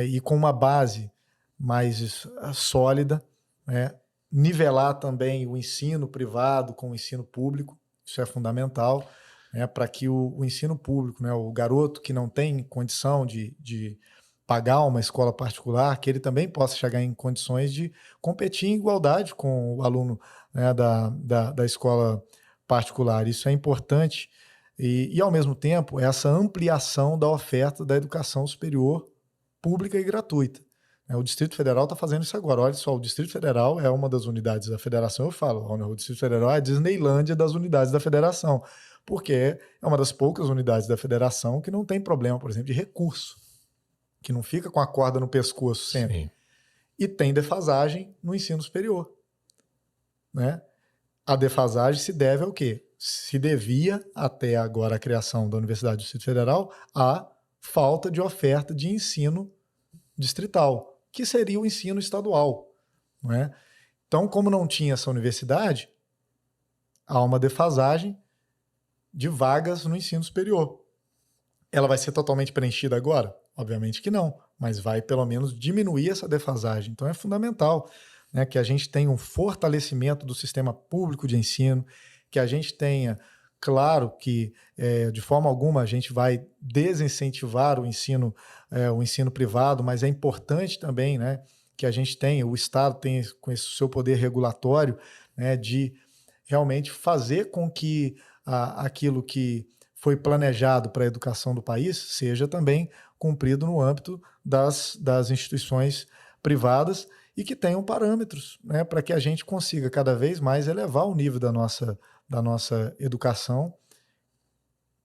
e com uma base mais sólida, né? Nivelar também o ensino privado com o ensino público, isso é fundamental, né, para que o ensino público, né, o garoto que não tem condição de pagar uma escola particular, que ele também possa chegar em condições de competir em igualdade com o aluno, né, da escola particular. Isso é importante e, ao mesmo tempo, essa ampliação da oferta da educação superior pública e gratuita. O Distrito Federal está fazendo isso agora. Olha só, o Distrito Federal é uma das unidades da federação. Eu falo, o Distrito Federal é a Disneylândia das unidades da federação, porque é uma das poucas unidades da federação que não tem problema, por exemplo, de recurso, que não fica com a corda no pescoço sempre. Sim. e tem defasagem no ensino superior, né? A defasagem se deve ao quê? Se devia, até agora a criação da Universidade do Distrito Federal, à falta de oferta de ensino distrital, que seria o ensino estadual, não é? Então, como não tinha essa universidade, há uma defasagem de vagas no ensino superior. Ela vai ser totalmente preenchida agora? Obviamente que não, mas vai pelo menos diminuir essa defasagem. Então é fundamental, né, que a gente tenha um fortalecimento do sistema público de ensino, que a gente tenha, claro que de forma alguma a gente vai desincentivar o ensino privado, mas é importante também, né, que a gente tenha, o Estado tenha com esse seu poder regulatório, né, de realmente fazer com que aquilo que foi planejado para a educação do país seja também cumprido no âmbito das instituições privadas e que tenham parâmetros, né, para que a gente consiga cada vez mais elevar o nível da nossa educação,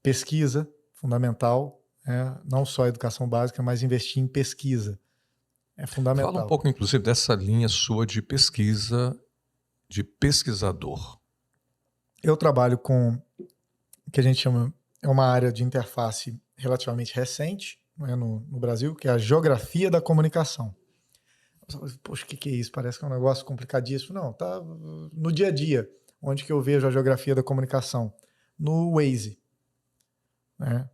pesquisa fundamental, né, não só a educação básica, mas investir em pesquisa é fundamental. Fala um pouco, inclusive, dessa linha sua de pesquisa, de pesquisador. Eu trabalho com o que a gente chama, é uma área de interface relativamente recente, né, no Brasil, que é a geografia da comunicação. Poxa, o que é isso? Parece que é um negócio complicadíssimo. Não, tá no dia a dia. Onde que eu vejo a geografia da comunicação? No Waze. Né?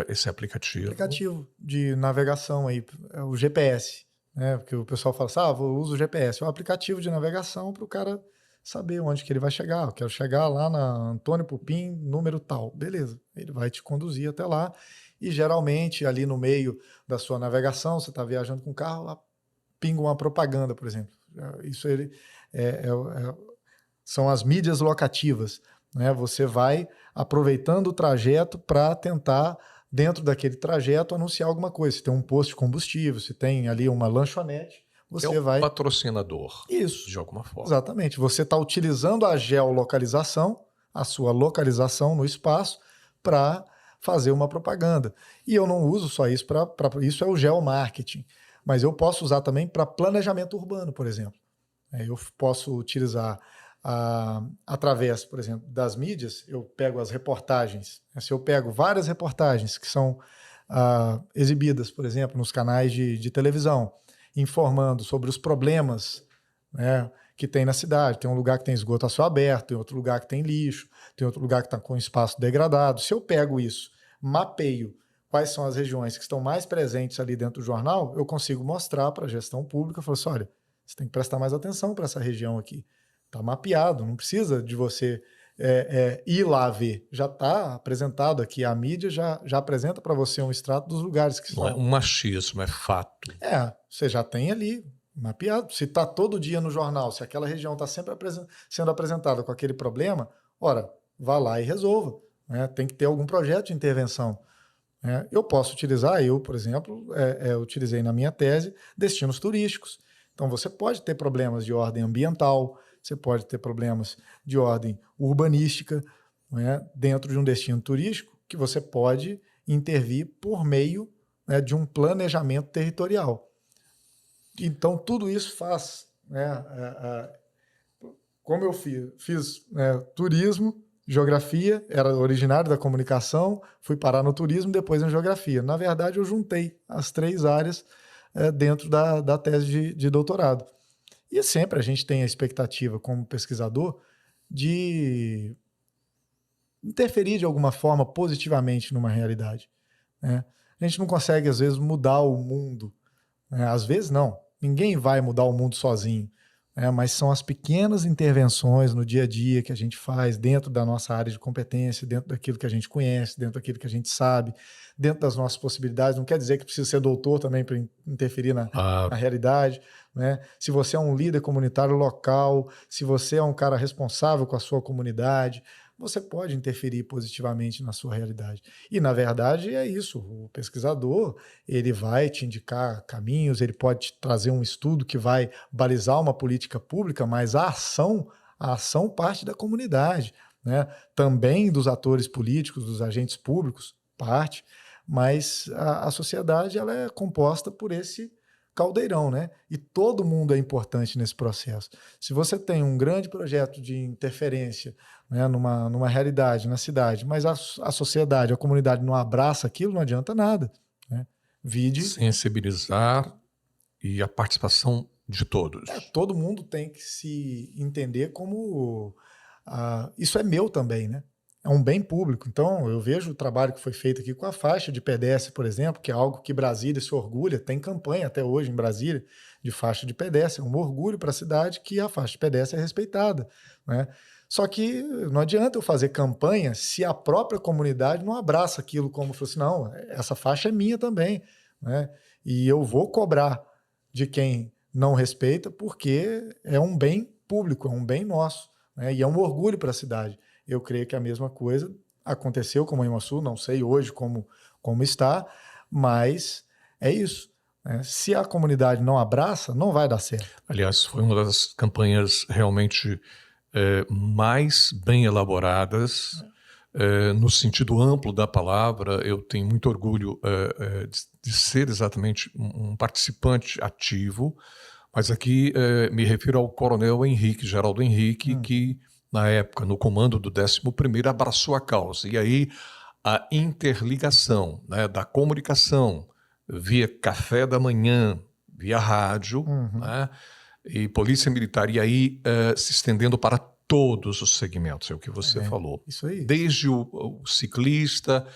Esse aplicativo. Aplicativo de navegação, aí, é o GPS. Né? Porque o pessoal fala assim, eu uso o GPS. É um aplicativo de navegação para o cara saber onde que ele vai chegar. Eu quero chegar lá na Antônio Pupim, número tal. Beleza, ele vai te conduzir até lá. E geralmente, ali no meio da sua navegação, você está viajando com o carro, lá pinga uma propaganda, por exemplo. Isso são as mídias locativas. Né? Você vai aproveitando o trajeto para tentar, dentro daquele trajeto, anunciar alguma coisa. Se tem um posto de combustível, se tem ali uma lanchonete, você vai... patrocinador. Isso. De alguma forma. Exatamente. Você está utilizando a geolocalização, a sua localização no espaço, para fazer uma propaganda. E eu não uso só isso para... Isso é o geomarketing. Mas eu posso usar também para planejamento urbano, por exemplo. Eu posso utilizar através, por exemplo, das mídias, eu pego as reportagens. Se eu pego várias reportagens que são exibidas, por exemplo, nos canais de televisão, informando sobre os problemas, né, que tem na cidade. Tem um lugar que tem esgoto a céu aberto, tem outro lugar que tem lixo, tem outro lugar que está com espaço degradado. Se eu pego isso, mapeio quais são as regiões que estão mais presentes ali dentro do jornal, eu consigo mostrar para a gestão pública, falar assim, olha, você tem que prestar mais atenção para essa região aqui. Está mapeado, não precisa de você ir lá ver. Já está apresentado aqui, a mídia já apresenta para você um extrato dos lugares que não são. É um machismo, é fato. Você já tem ali mapeado. Se está todo dia no jornal, se aquela região está sempre sendo apresentada com aquele problema, ora, vá lá e resolva. Né? Tem que ter algum projeto de intervenção. Eu posso utilizar, por exemplo, utilizei na minha tese destinos turísticos. Então você pode ter problemas de ordem ambiental, você pode ter problemas de ordem urbanística, dentro de um destino turístico, que você pode intervir por meio de um planejamento territorial. Então tudo isso faz, como eu fiz turismo, geografia, era originário da comunicação, fui parar no turismo, depois na geografia. Na verdade, eu juntei as três áreas dentro da tese de doutorado. E sempre a gente tem a expectativa, como pesquisador, de interferir de alguma forma positivamente numa realidade. Né? A gente não consegue, às vezes, mudar o mundo. Às vezes, não. Ninguém vai mudar o mundo sozinho. Mas são as pequenas intervenções no dia a dia que a gente faz dentro da nossa área de competência, dentro daquilo que a gente conhece, dentro daquilo que a gente sabe, dentro das nossas possibilidades. Não quer dizer que precisa ser doutor também para interferir na realidade. Né? Se você é um líder comunitário local, se você é um cara responsável com a sua comunidade, você pode interferir positivamente na sua realidade. E, na verdade, é isso. O pesquisador, ele vai te indicar caminhos, ele pode te trazer um estudo que vai balizar uma política pública, mas a ação parte da comunidade, né? Também dos atores políticos, dos agentes públicos, parte, mas a sociedade ela é composta por esse caldeirão, né? E todo mundo é importante nesse processo. Se você tem um grande projeto de interferência, né, numa realidade, na cidade, mas a sociedade, a comunidade não abraça aquilo, não adianta nada, né? Vide, Sensibilizar e a participação de todos. todo mundo tem que se entender como isso é meu também, né? É um bem público. Então, eu vejo o trabalho que foi feito aqui com a faixa de pedestre, por exemplo, que é algo que Brasília se orgulha, tem campanha até hoje em Brasília de faixa de pedestre, é um orgulho para a cidade que a faixa de pedestre é respeitada, né? Só que não adianta eu fazer campanha se a própria comunidade não abraça aquilo como fosse, não, essa faixa é minha também, né? E eu vou cobrar de quem não respeita porque é um bem público, é um bem nosso, né? E é um orgulho para a cidade. Eu creio que a mesma coisa aconteceu com Manhuaçu, não sei hoje como está, mas é isso, né? Se a comunidade não abraça, não vai dar certo. Aliás, foi uma das campanhas realmente mais bem elaboradas, no sentido amplo da palavra. Eu tenho muito orgulho de ser exatamente um participante ativo, mas aqui me refiro ao coronel Henrique, Geraldo Henrique, que na época, no comando do 11º, abraçou a causa. E aí a interligação, né, da comunicação via café da manhã, via rádio, né, e polícia militar, e aí se estendendo para todos os segmentos, é o que você falou. Isso aí. Desde o ciclista,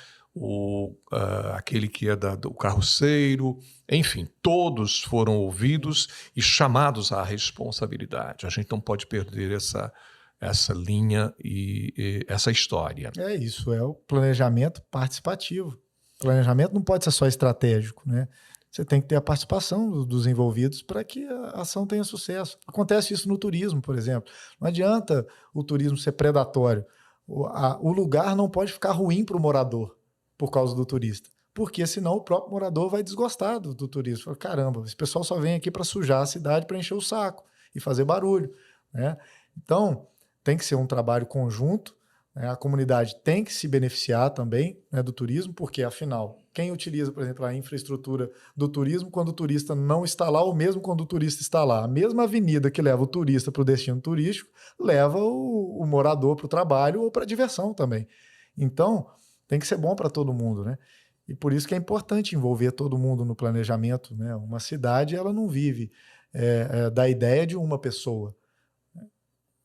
aquele que é do carroceiro, enfim, todos foram ouvidos e chamados à responsabilidade. A gente não pode perder essa linha e essa história. É isso, é o planejamento participativo. O planejamento não pode ser só estratégico, né? Você tem que ter a participação dos envolvidos para que a ação tenha sucesso. Acontece isso no turismo, por exemplo. Não adianta o turismo ser predatório. O lugar não pode ficar ruim para o morador por causa do turista, porque senão o próprio morador vai desgostar do turismo. Fala, caramba, esse pessoal só vem aqui para sujar a cidade, para encher o saco e fazer barulho, né? Então, tem que ser um trabalho conjunto, né? A comunidade tem que se beneficiar também, né, do turismo, porque, afinal, quem utiliza, por exemplo, a infraestrutura do turismo quando o turista não está lá, ou mesmo quando o turista está lá? A mesma avenida que leva o turista para o destino turístico leva o morador para o trabalho ou para a diversão também. Então, tem que ser bom para todo mundo, né? E por isso que é importante envolver todo mundo no planejamento, né? Uma cidade, ela não vive da ideia de uma pessoa.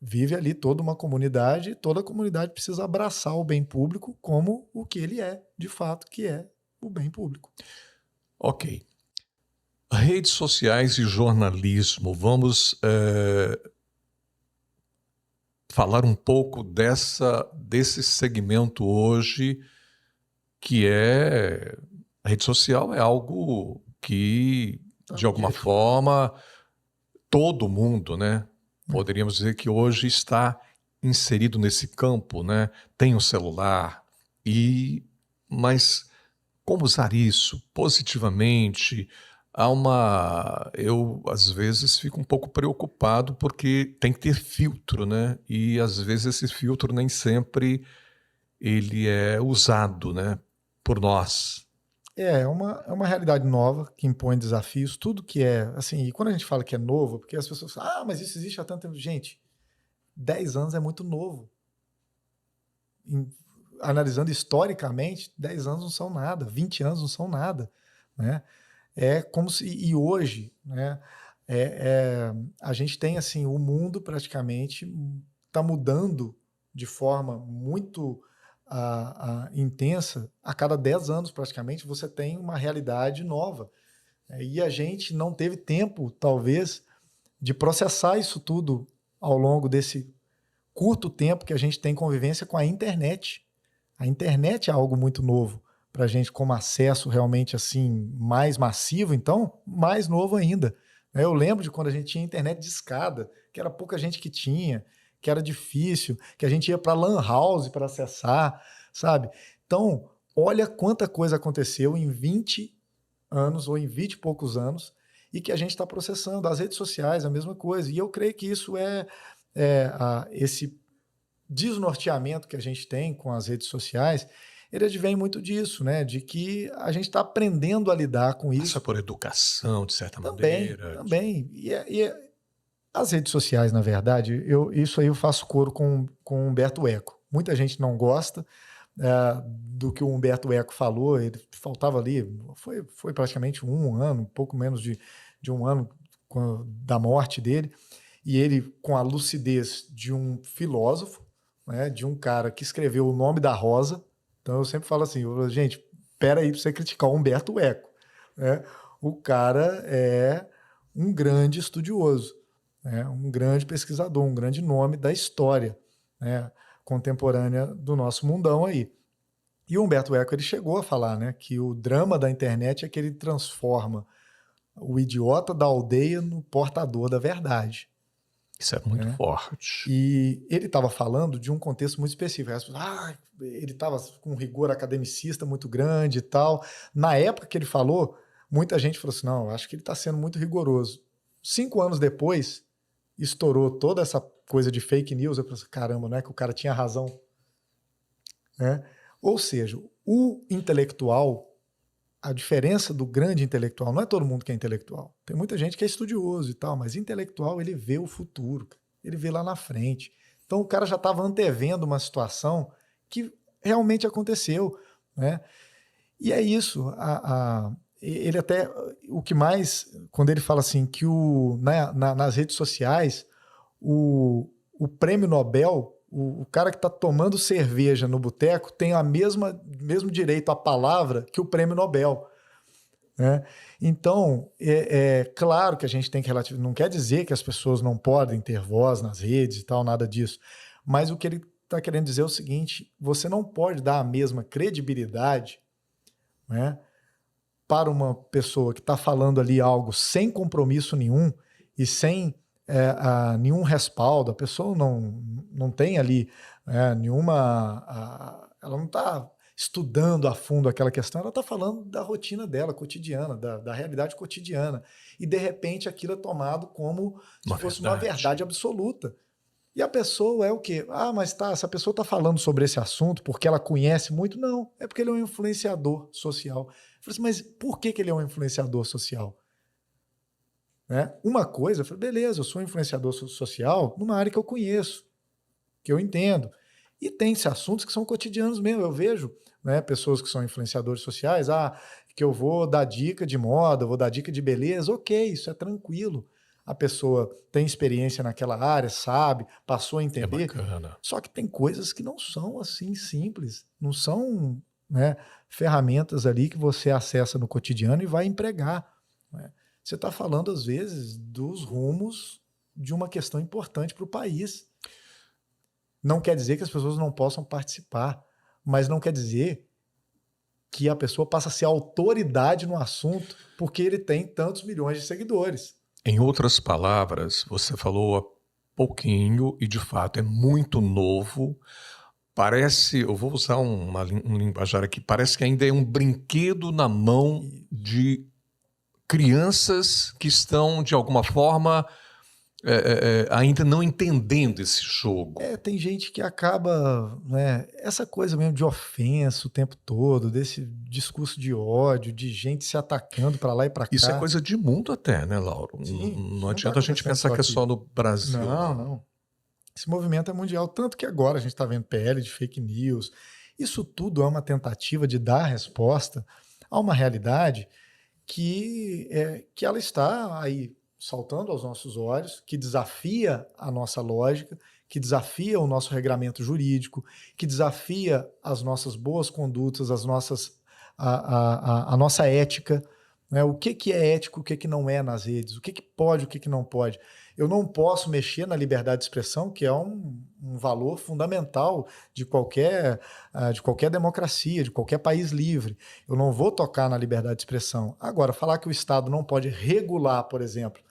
Vive ali toda uma comunidade, e toda a comunidade precisa abraçar o bem público como o que ele é, de fato, que é o bem público. Ok. Redes sociais e jornalismo. Vamos falar um pouco desse segmento hoje, que a rede social é algo que, de alguma forma, todo mundo, né? Poderíamos dizer que hoje está inserido nesse campo, né? Tem um celular, mas como usar isso positivamente? Eu, às vezes, fico um pouco preocupado porque tem que ter filtro, né? E, às vezes, esse filtro nem sempre ele é usado, né, por nós. É uma realidade nova que impõe desafios, tudo que é, assim, e quando a gente fala que é novo, porque as pessoas falam, mas isso existe há tanto tempo. Gente, 10 anos é muito novo. Analisando historicamente, 10 anos não são nada, 20 anos não são nada, né? É como se, e hoje, né, a gente tem, assim, o mundo praticamente está mudando de forma muito intensa. A cada 10 anos, praticamente, você tem uma realidade nova. E a gente não teve tempo, talvez, de processar isso tudo ao longo desse curto tempo que a gente tem convivência com a internet. A internet é algo muito novo para a gente, como acesso realmente assim mais massivo, então mais novo ainda. Eu lembro de quando a gente tinha internet de escada, que era pouca gente que tinha, que era difícil, que a gente ia para lan house para acessar, sabe? Então, olha quanta coisa aconteceu em 20 anos ou em 20 e poucos anos e que a gente está processando. As redes sociais, a mesma coisa. E eu creio que isso esse desnorteamento que a gente tem com as redes sociais, ele advém muito disso, né? De que a gente está aprendendo a lidar com Passa isso por educação, de certa também, maneira. também. As redes sociais, na verdade, isso aí eu faço coro com o Humberto Eco. Muita gente não gosta do que o Humberto Eco falou, ele faltava ali, foi praticamente um ano, um pouco menos de um ano da morte dele, e ele, com a lucidez de um filósofo, né, de um cara que escreveu O Nome da Rosa. Então eu sempre falo assim, gente, peraí para você criticar o Humberto Eco, né? O cara é um grande estudioso, né? Um grande pesquisador, um grande nome da história, né, contemporânea do nosso mundão aí. E o Humberto Eco, ele chegou a falar, né, que o drama da internet é que ele transforma o idiota da aldeia no portador da verdade. Isso é muito né? forte. E ele estava falando de um contexto muito específico. Ele estava com um rigor academicista muito grande e tal. Na época que ele falou, muita gente falou assim, não, acho que ele está sendo muito rigoroso. 5 anos depois, estourou toda essa coisa de fake news. Eu falei assim, caramba, não é que o cara tinha razão? Né? Ou seja, o intelectual, a diferença do grande intelectual, não é todo mundo que é intelectual. Tem muita gente que é estudioso e tal, mas intelectual, ele vê o futuro, ele vê lá na frente. Então o cara já estava antevendo uma situação que realmente aconteceu, né? E é isso. Ele até, o que mais, quando ele fala assim, que nas redes sociais, o prêmio Nobel, o cara que está tomando cerveja no boteco tem mesmo direito à palavra que o prêmio Nobel. Né? Então, é claro que a gente tem que relativizar. Não quer dizer que as pessoas não podem ter voz nas redes e tal, nada disso. Mas o que ele está querendo dizer é o seguinte: você não pode dar a mesma credibilidade, né, para uma pessoa que está falando ali algo sem compromisso nenhum e sem nenhum respaldo. A pessoa não tem ali nenhuma. Ela não está estudando a fundo aquela questão, ela está falando da rotina dela, cotidiana, da realidade cotidiana. E, de repente, aquilo é tomado como se fosse uma verdade absoluta. E a pessoa é o quê? Mas essa pessoa está falando sobre esse assunto porque ela conhece muito? Não, é porque ele é um influenciador social. Eu falei assim, mas por que ele é um influenciador social? Né? Uma coisa, eu falei, beleza, eu sou um influenciador social numa área que eu conheço, que eu entendo. E tem esses assuntos que são cotidianos mesmo. Eu vejo, né, pessoas que são influenciadores sociais, que eu vou dar dica de moda, vou dar dica de beleza. Ok, isso é tranquilo. A pessoa tem experiência naquela área, sabe, passou a entender. É bacana. Só que tem coisas que não são assim simples, não são, né, ferramentas ali que você acessa no cotidiano e vai empregar. Né? Você está falando, às vezes, dos rumos de uma questão importante para o país. Não quer dizer que as pessoas não possam participar, mas não quer dizer que a pessoa passa a ser autoridade no assunto porque ele tem tantos milhões de seguidores. Em outras palavras, você falou há pouquinho e de fato é muito novo. Parece, eu vou usar um linguajar aqui, parece que ainda é um brinquedo na mão de crianças que estão, de alguma forma, ainda não entendendo esse jogo. Tem gente que acaba, né, essa coisa mesmo de ofensa o tempo todo, desse discurso de ódio, de gente se atacando para lá e para cá. Isso é coisa de mundo até, né, Lauro? Sim, não adianta a gente pensar que é só no Brasil. Não. Esse movimento é mundial, tanto que agora a gente está vendo PL de fake news. Isso tudo é uma tentativa de dar resposta a uma realidade que ela está aí saltando aos nossos olhos, que desafia a nossa lógica, que desafia o nosso regramento jurídico, que desafia as nossas boas condutas, a nossa ética. Né? O que é ético, o que não é nas redes, o que pode, o que não pode. Eu não posso mexer na liberdade de expressão, que é um valor fundamental de qualquer democracia, de qualquer país livre. Eu não vou tocar na liberdade de expressão. Agora, falar que o Estado não pode regular, por exemplo,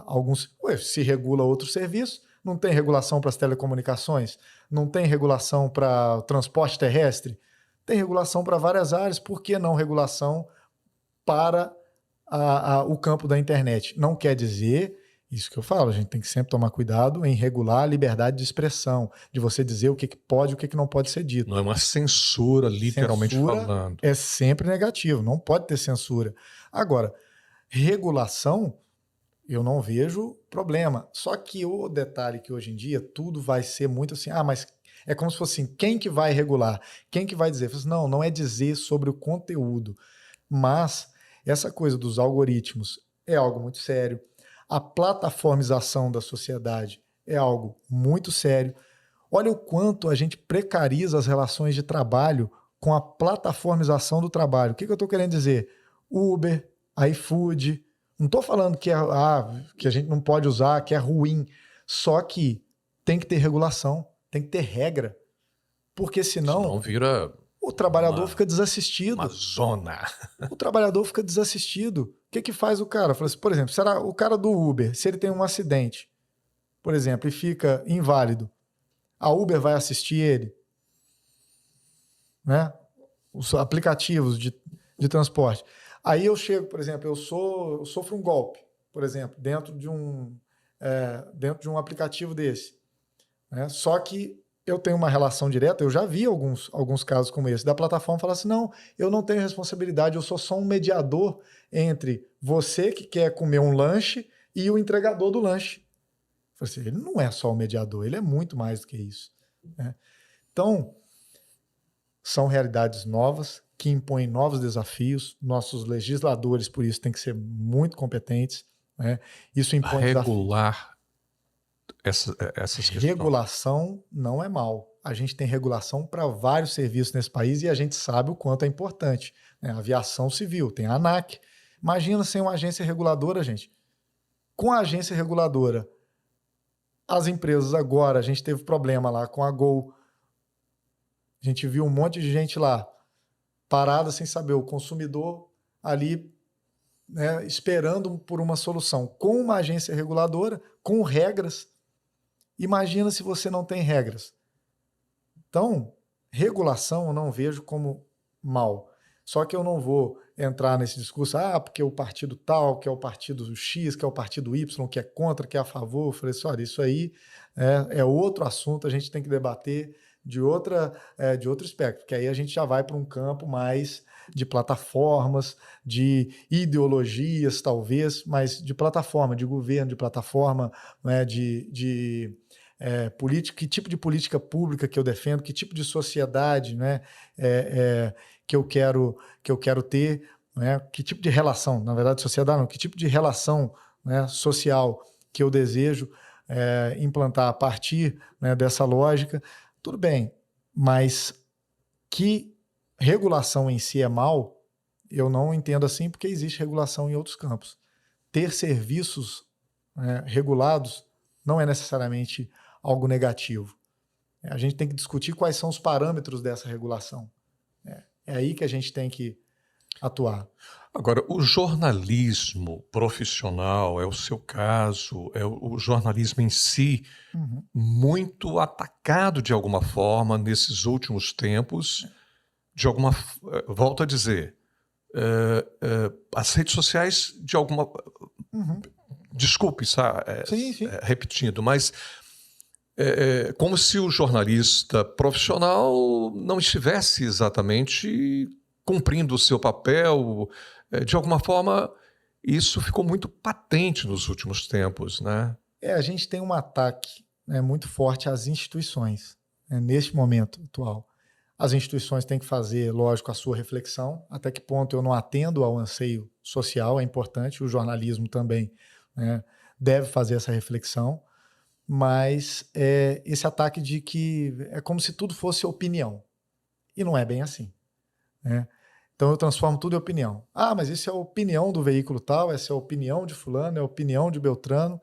alguns... se regula outros serviços, não tem regulação para as telecomunicações, não tem regulação para o transporte terrestre, tem regulação para várias áreas, por que não regulação para o campo da internet? Não quer dizer Isso que eu falo, a gente tem que sempre tomar cuidado em regular a liberdade de expressão, de você dizer o que pode e o que não pode ser dito. Não é uma censura, literalmente Censura falando. é sempre negativo, não pode ter censura. Agora, regulação, eu não vejo problema. Só que o detalhe que hoje em dia tudo vai ser muito assim, mas é como se fosse assim, quem que vai regular? Quem que vai dizer? Não, não é dizer sobre o conteúdo, mas essa coisa dos algoritmos é algo muito sério. A plataformização da sociedade é algo muito sério. Olha o quanto a gente precariza as relações de trabalho com a plataformização do trabalho. O que eu estou querendo dizer? Uber, iFood. Não estou falando que, que a gente não pode usar, que é ruim. Só que tem que ter regulação, tem que ter regra. Porque senão vira o trabalhador fica desassistido. uma zona. O trabalhador fica desassistido. O que faz o cara? Por exemplo, será o cara do Uber, se ele tem um acidente, por exemplo, e fica inválido, a Uber vai assistir ele? Né? Os aplicativos de transporte. Aí eu chego, por exemplo, eu sofro um golpe, por exemplo, dentro de um aplicativo desse. Né? Só que eu tenho uma relação direta, eu já vi alguns casos como esse, da plataforma falar assim, não, eu não tenho responsabilidade, eu sou só um mediador entre você que quer comer um lanche e o entregador do lanche. Eu falei assim, ele não é só um mediador, ele é muito mais do que isso. Né? Então, são realidades novas que impõem novos desafios, nossos legisladores, por isso, têm que ser muito competentes. Né? Isso impõe regular essas questões. Regulação não é mal. A gente tem regulação para vários serviços nesse país e a gente sabe o quanto é importante. Né? A aviação civil, tem a ANAC. Imagina sem uma agência reguladora, gente. Com a agência reguladora, as empresas agora, a gente teve problema lá com a Gol. A gente viu um monte de gente lá parada sem saber, o consumidor ali, né, esperando por uma solução. Com uma agência reguladora, com regras. Imagina se você não tem regras. Então, regulação eu não vejo como mal. Só que eu não vou entrar nesse discurso, porque o partido tal, que é o partido X, que é o partido Y, que é contra, que é a favor. Eu falei assim, olha, isso aí é outro assunto, a gente tem que debater de outro espectro, porque aí a gente já vai para um campo mais de plataformas, de ideologias, talvez, mas de plataforma, de governo, de plataforma, né, política, que tipo de política pública que eu defendo, que tipo de sociedade, né, que eu quero ter, né, que tipo de relação, na verdade, sociedade não, que tipo de relação, né, social que eu desejo implantar a partir, né, dessa lógica. Tudo bem, mas que regulação em si é mal, eu não entendo assim, porque existe regulação em outros campos. Ter serviços regulados não é necessariamente algo negativo. A gente tem que discutir quais são os parâmetros dessa regulação. É aí que a gente tem que atuar. Agora, o jornalismo profissional, é o seu caso, é o jornalismo em si, muito atacado de alguma forma nesses últimos tempos, volto a dizer, as redes sociais de alguma... Desculpe, Sim. repetindo, mas como se o jornalista profissional não estivesse exatamente cumprindo o seu papel. De alguma forma, isso ficou muito patente nos últimos tempos, né? A gente tem um ataque, né, muito forte às instituições, né, neste momento atual. As instituições têm que fazer, lógico, a sua reflexão, até que ponto eu não atendo ao anseio social, é importante, o jornalismo também, né, deve fazer essa reflexão, mas esse ataque de que é como se tudo fosse opinião, e não é bem assim. Né? Então eu transformo tudo em opinião. Mas isso é a opinião do veículo tal, essa é a opinião de fulano, é a opinião de Beltrano,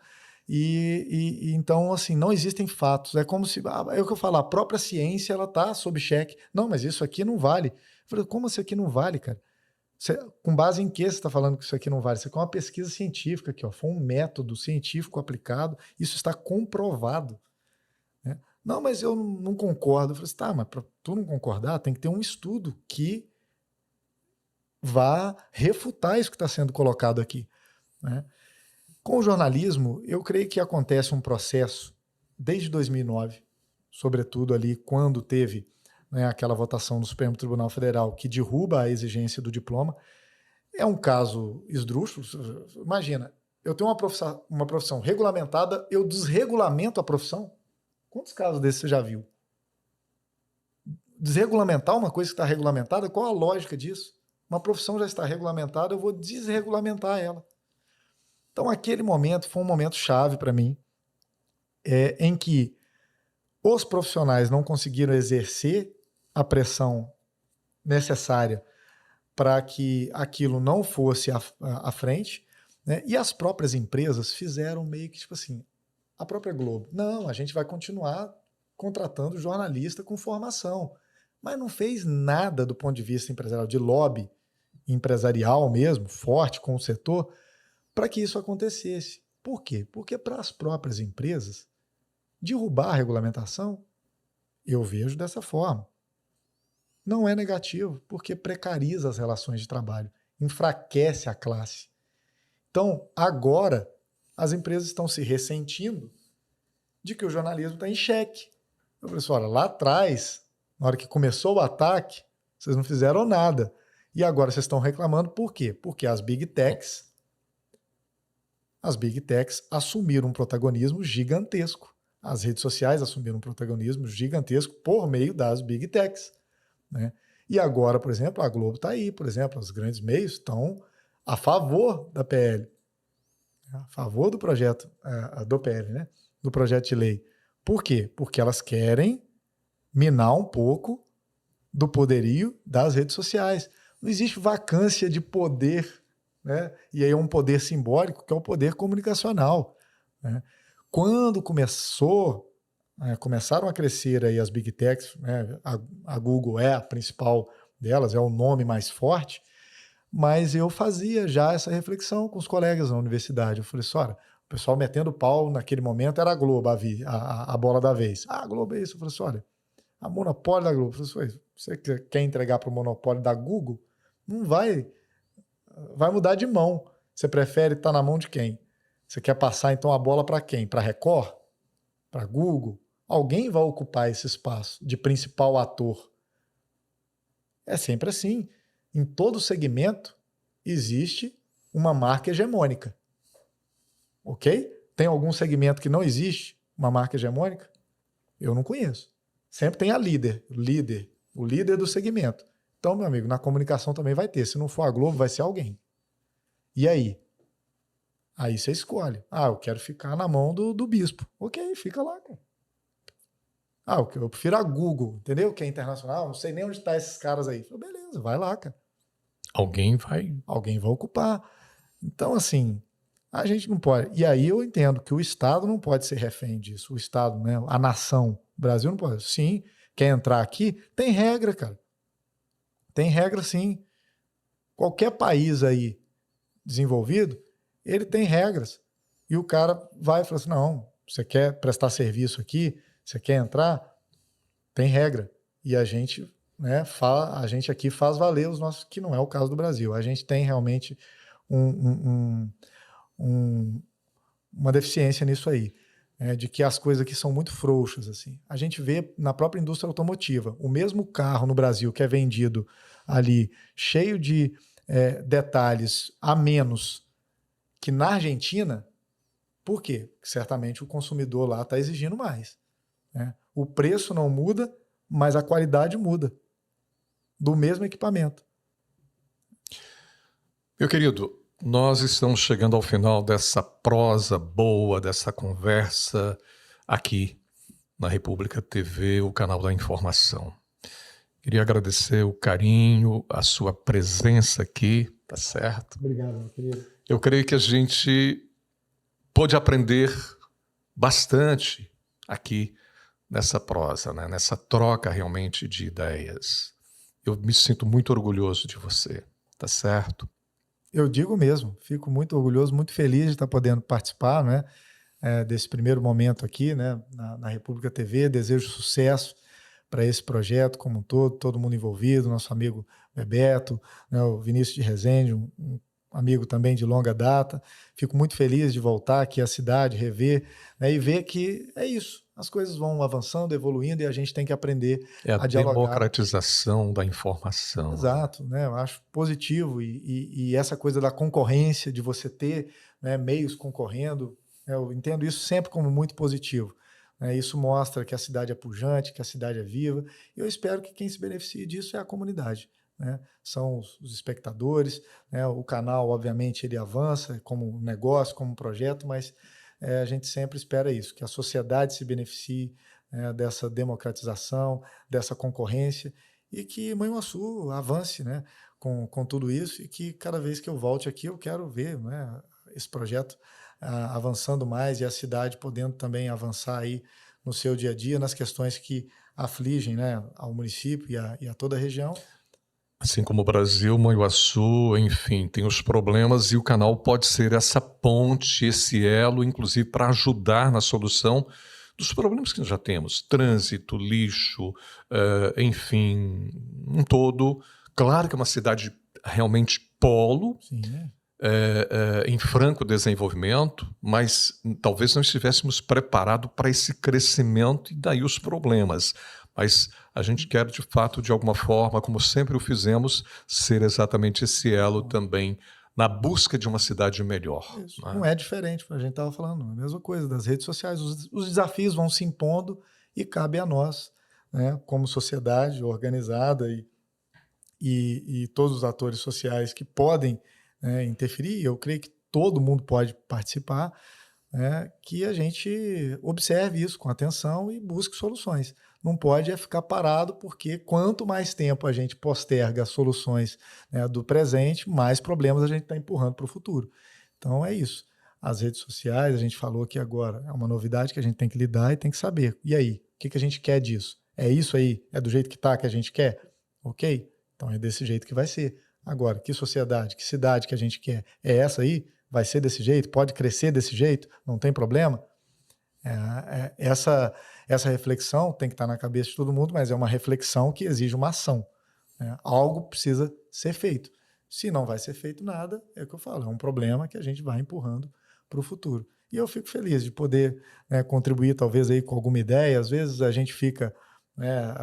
e então, assim, não existem fatos. É como se, é o que eu falo, a própria ciência, ela está sob cheque. Não, mas isso aqui não vale. Eu falei, como isso aqui não vale, cara? Com base em que você está falando que isso aqui não vale? Isso aqui é uma pesquisa científica, aqui, ó, foi um método científico aplicado, isso está comprovado. Né? Não, mas eu não concordo. Eu falei assim, tá, mas para tu não concordar, tem que ter um estudo que vá refutar isso que está sendo colocado aqui. Né? Com o jornalismo, eu creio que acontece um processo desde 2009, sobretudo ali quando teve, né, aquela votação no Supremo Tribunal Federal que derruba a exigência do diploma. É um caso esdrúxulo. Imagina, eu tenho uma profissão regulamentada, eu desregulamento a profissão? Quantos casos desses você já viu? Desregulamentar uma coisa que está regulamentada, qual a lógica disso? Uma profissão já está regulamentada, eu vou desregulamentar ela. Então, aquele momento foi um momento chave para mim, em que os profissionais não conseguiram exercer a pressão necessária para que aquilo não fosse à frente, né? E as próprias empresas fizeram meio que tipo assim, a própria Globo, não, a gente vai continuar contratando jornalista com formação, mas não fez nada do ponto de vista empresarial, de lobby empresarial mesmo, forte com o setor, para que isso acontecesse. Por quê? Porque para as próprias empresas, derrubar a regulamentação, eu vejo dessa forma. Não é negativo, porque precariza as relações de trabalho, enfraquece a classe. Então, agora, as empresas estão se ressentindo de que o jornalismo está em xeque. Eu falei assim, olha, lá atrás, na hora que começou o ataque, vocês não fizeram nada. E agora vocês estão reclamando por quê? Porque as Big Techs assumiram um protagonismo gigantesco. As redes sociais assumiram um protagonismo gigantesco por meio das Big Techs, né? E agora, por exemplo, a Globo está aí, por exemplo, os grandes meios estão a favor da PL, a favor do projeto, do PL, né? Do projeto de lei. Por quê? Porque elas querem minar um pouco do poderio das redes sociais. Não existe vacância de poder, né? E aí é um poder simbólico, que é o poder comunicacional, né? Quando começaram a crescer aí as Big Techs, né? A Google é a principal delas, é o nome mais forte, mas eu fazia já essa reflexão com os colegas na universidade. Eu falei assim, olha, o pessoal metendo pau naquele momento era a Globo, a bola da vez. Ah, a Globo é isso. Eu falei assim, olha, a monopólio da Globo. Eu falei assim, você quer entregar para o monopólio da Google? Não vai mudar de mão. Você prefere estar na mão de quem? Você quer passar então a bola para quem? Para a Record? Para a Google? Alguém vai ocupar esse espaço de principal ator. É sempre assim. Em todo segmento existe uma marca hegemônica. Ok? Tem algum segmento que não existe uma marca hegemônica? Eu não conheço. Sempre tem a o líder do segmento. Então, meu amigo, na comunicação também vai ter. Se não for a Globo, vai ser alguém. E aí? Aí você escolhe. Ah, eu quero ficar na mão do bispo. Ok, fica lá, cara. Ah, eu prefiro a Google, entendeu? Que é internacional. Não sei nem onde estão esses caras aí. Falei, beleza, vai lá, cara. Alguém vai ocupar. Então, assim, a gente não pode. E aí eu entendo que o Estado não pode ser refém disso. O Estado, né? A nação, o Brasil não pode. Sim, quer entrar aqui? Tem regra, cara. Tem regra, sim. Qualquer país aí desenvolvido, ele tem regras. E o cara vai e fala assim, não, você quer prestar serviço aqui? Você quer entrar? Tem regra. E a gente, né, a gente aqui faz valer os nossos, que não é o caso do Brasil. A gente tem realmente uma deficiência nisso aí, né, de que as coisas aqui são muito frouxas, assim. A gente vê na própria indústria automotiva, o mesmo carro no Brasil que é vendido ali, cheio de detalhes a menos que na Argentina. Por quê? Porque certamente o consumidor lá está exigindo mais, né? O preço não muda, mas a qualidade muda do mesmo equipamento. Meu querido, nós estamos chegando ao final dessa prosa boa, dessa conversa aqui na República TV, o canal da informação. Queria agradecer o carinho, a sua presença aqui, tá certo? Obrigado, meu querido. Eu creio que a gente pôde aprender bastante aqui nessa prosa, né? Nessa troca realmente de ideias. Eu me sinto muito orgulhoso de você, tá certo? Eu digo mesmo, fico muito orgulhoso, muito feliz de estar podendo participar, né, desse primeiro momento aqui, né, na República TV. Desejo sucesso para esse projeto como um todo mundo envolvido, nosso amigo Bebeto, né, o Vinícius de Rezende, um amigo também de longa data. Fico muito feliz de voltar aqui à cidade, rever, né, e ver que é isso. As coisas vão avançando, evoluindo e a gente tem que aprender É a a dialogar. democratização da informação. Exato, né? Eu acho positivo e essa coisa da concorrência, de você ter, né, meios concorrendo, eu entendo isso sempre como muito positivo, né? Isso mostra que a cidade é pujante, que a cidade é viva, e eu espero que quem se beneficie disso é a comunidade, né? São os espectadores, né? O canal, obviamente, ele avança como negócio, como projeto, mas a gente sempre espera isso, que a sociedade se beneficie, dessa democratização, dessa concorrência, e que Manhuaçu avance, né, com tudo isso, e que cada vez que eu volte aqui eu quero ver, né, esse projeto avançando mais e a cidade podendo também avançar aí no seu dia a dia, nas questões que afligem, né, ao município e a toda a região. Assim como o Brasil, Manhuaçu, enfim, tem os problemas e o canal pode ser essa ponte, esse elo, inclusive para ajudar na solução dos problemas que nós já temos. Trânsito, lixo, enfim, um todo. Claro que é uma cidade realmente polo, Sim, né? em franco desenvolvimento, mas talvez não estivéssemos preparados para esse crescimento e daí os problemas. Mas a gente quer, de fato, de alguma forma, como sempre o fizemos, ser exatamente esse elo também na busca de uma cidade melhor. Isso. Né? Não é diferente, a gente estava falando, a mesma coisa das redes sociais. Os desafios vão se impondo e cabe a nós, né, como sociedade organizada e todos os atores sociais que podem, né, interferir, eu creio que todo mundo pode participar, né, que a gente observe isso com atenção e busque soluções. Não pode ficar parado, porque quanto mais tempo a gente posterga as soluções, né, do presente, mais problemas a gente está empurrando para o futuro. Então é isso. As redes sociais, a gente falou aqui agora, é uma novidade que a gente tem que lidar e tem que saber. E aí, o que a gente quer disso? É isso aí? É do jeito que está que a gente quer? Ok? Então é desse jeito que vai ser. Agora, que sociedade, que cidade que a gente quer? É essa aí? Vai ser desse jeito? Pode crescer desse jeito? Não tem problema? Essa reflexão tem que estar na cabeça de todo mundo, mas é uma reflexão que exige uma ação, né? Algo precisa ser feito. Se não vai ser feito nada, é o que eu falo, é um problema que a gente vai empurrando para o futuro. E eu fico feliz de poder, né, contribuir talvez aí com alguma ideia. Às vezes a gente fica, né,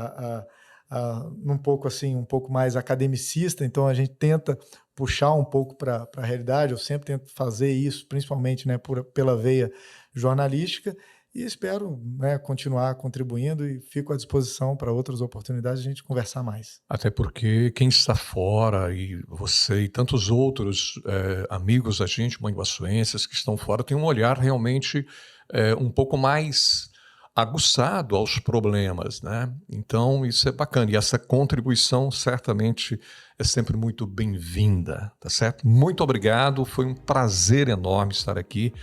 um pouco assim, um pouco mais academicista, então a gente tenta puxar um pouco para a realidade. Eu sempre tento fazer isso, principalmente, né, pela veia jornalística, e espero, né, continuar contribuindo e fico à disposição para outras oportunidades de a gente conversar mais. Até porque quem está fora, e você e tantos outros amigos da gente, manhuaçuenses que estão fora, tem um olhar realmente um pouco mais aguçado aos problemas, né? Então isso é bacana, e essa contribuição certamente é sempre muito bem-vinda, tá certo? Muito obrigado, foi um prazer enorme estar aqui,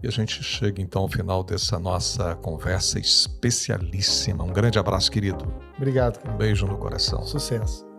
e a gente chega então ao final dessa nossa conversa especialíssima. Um grande abraço, querido. Obrigado, querido. Beijo no coração. Sucesso.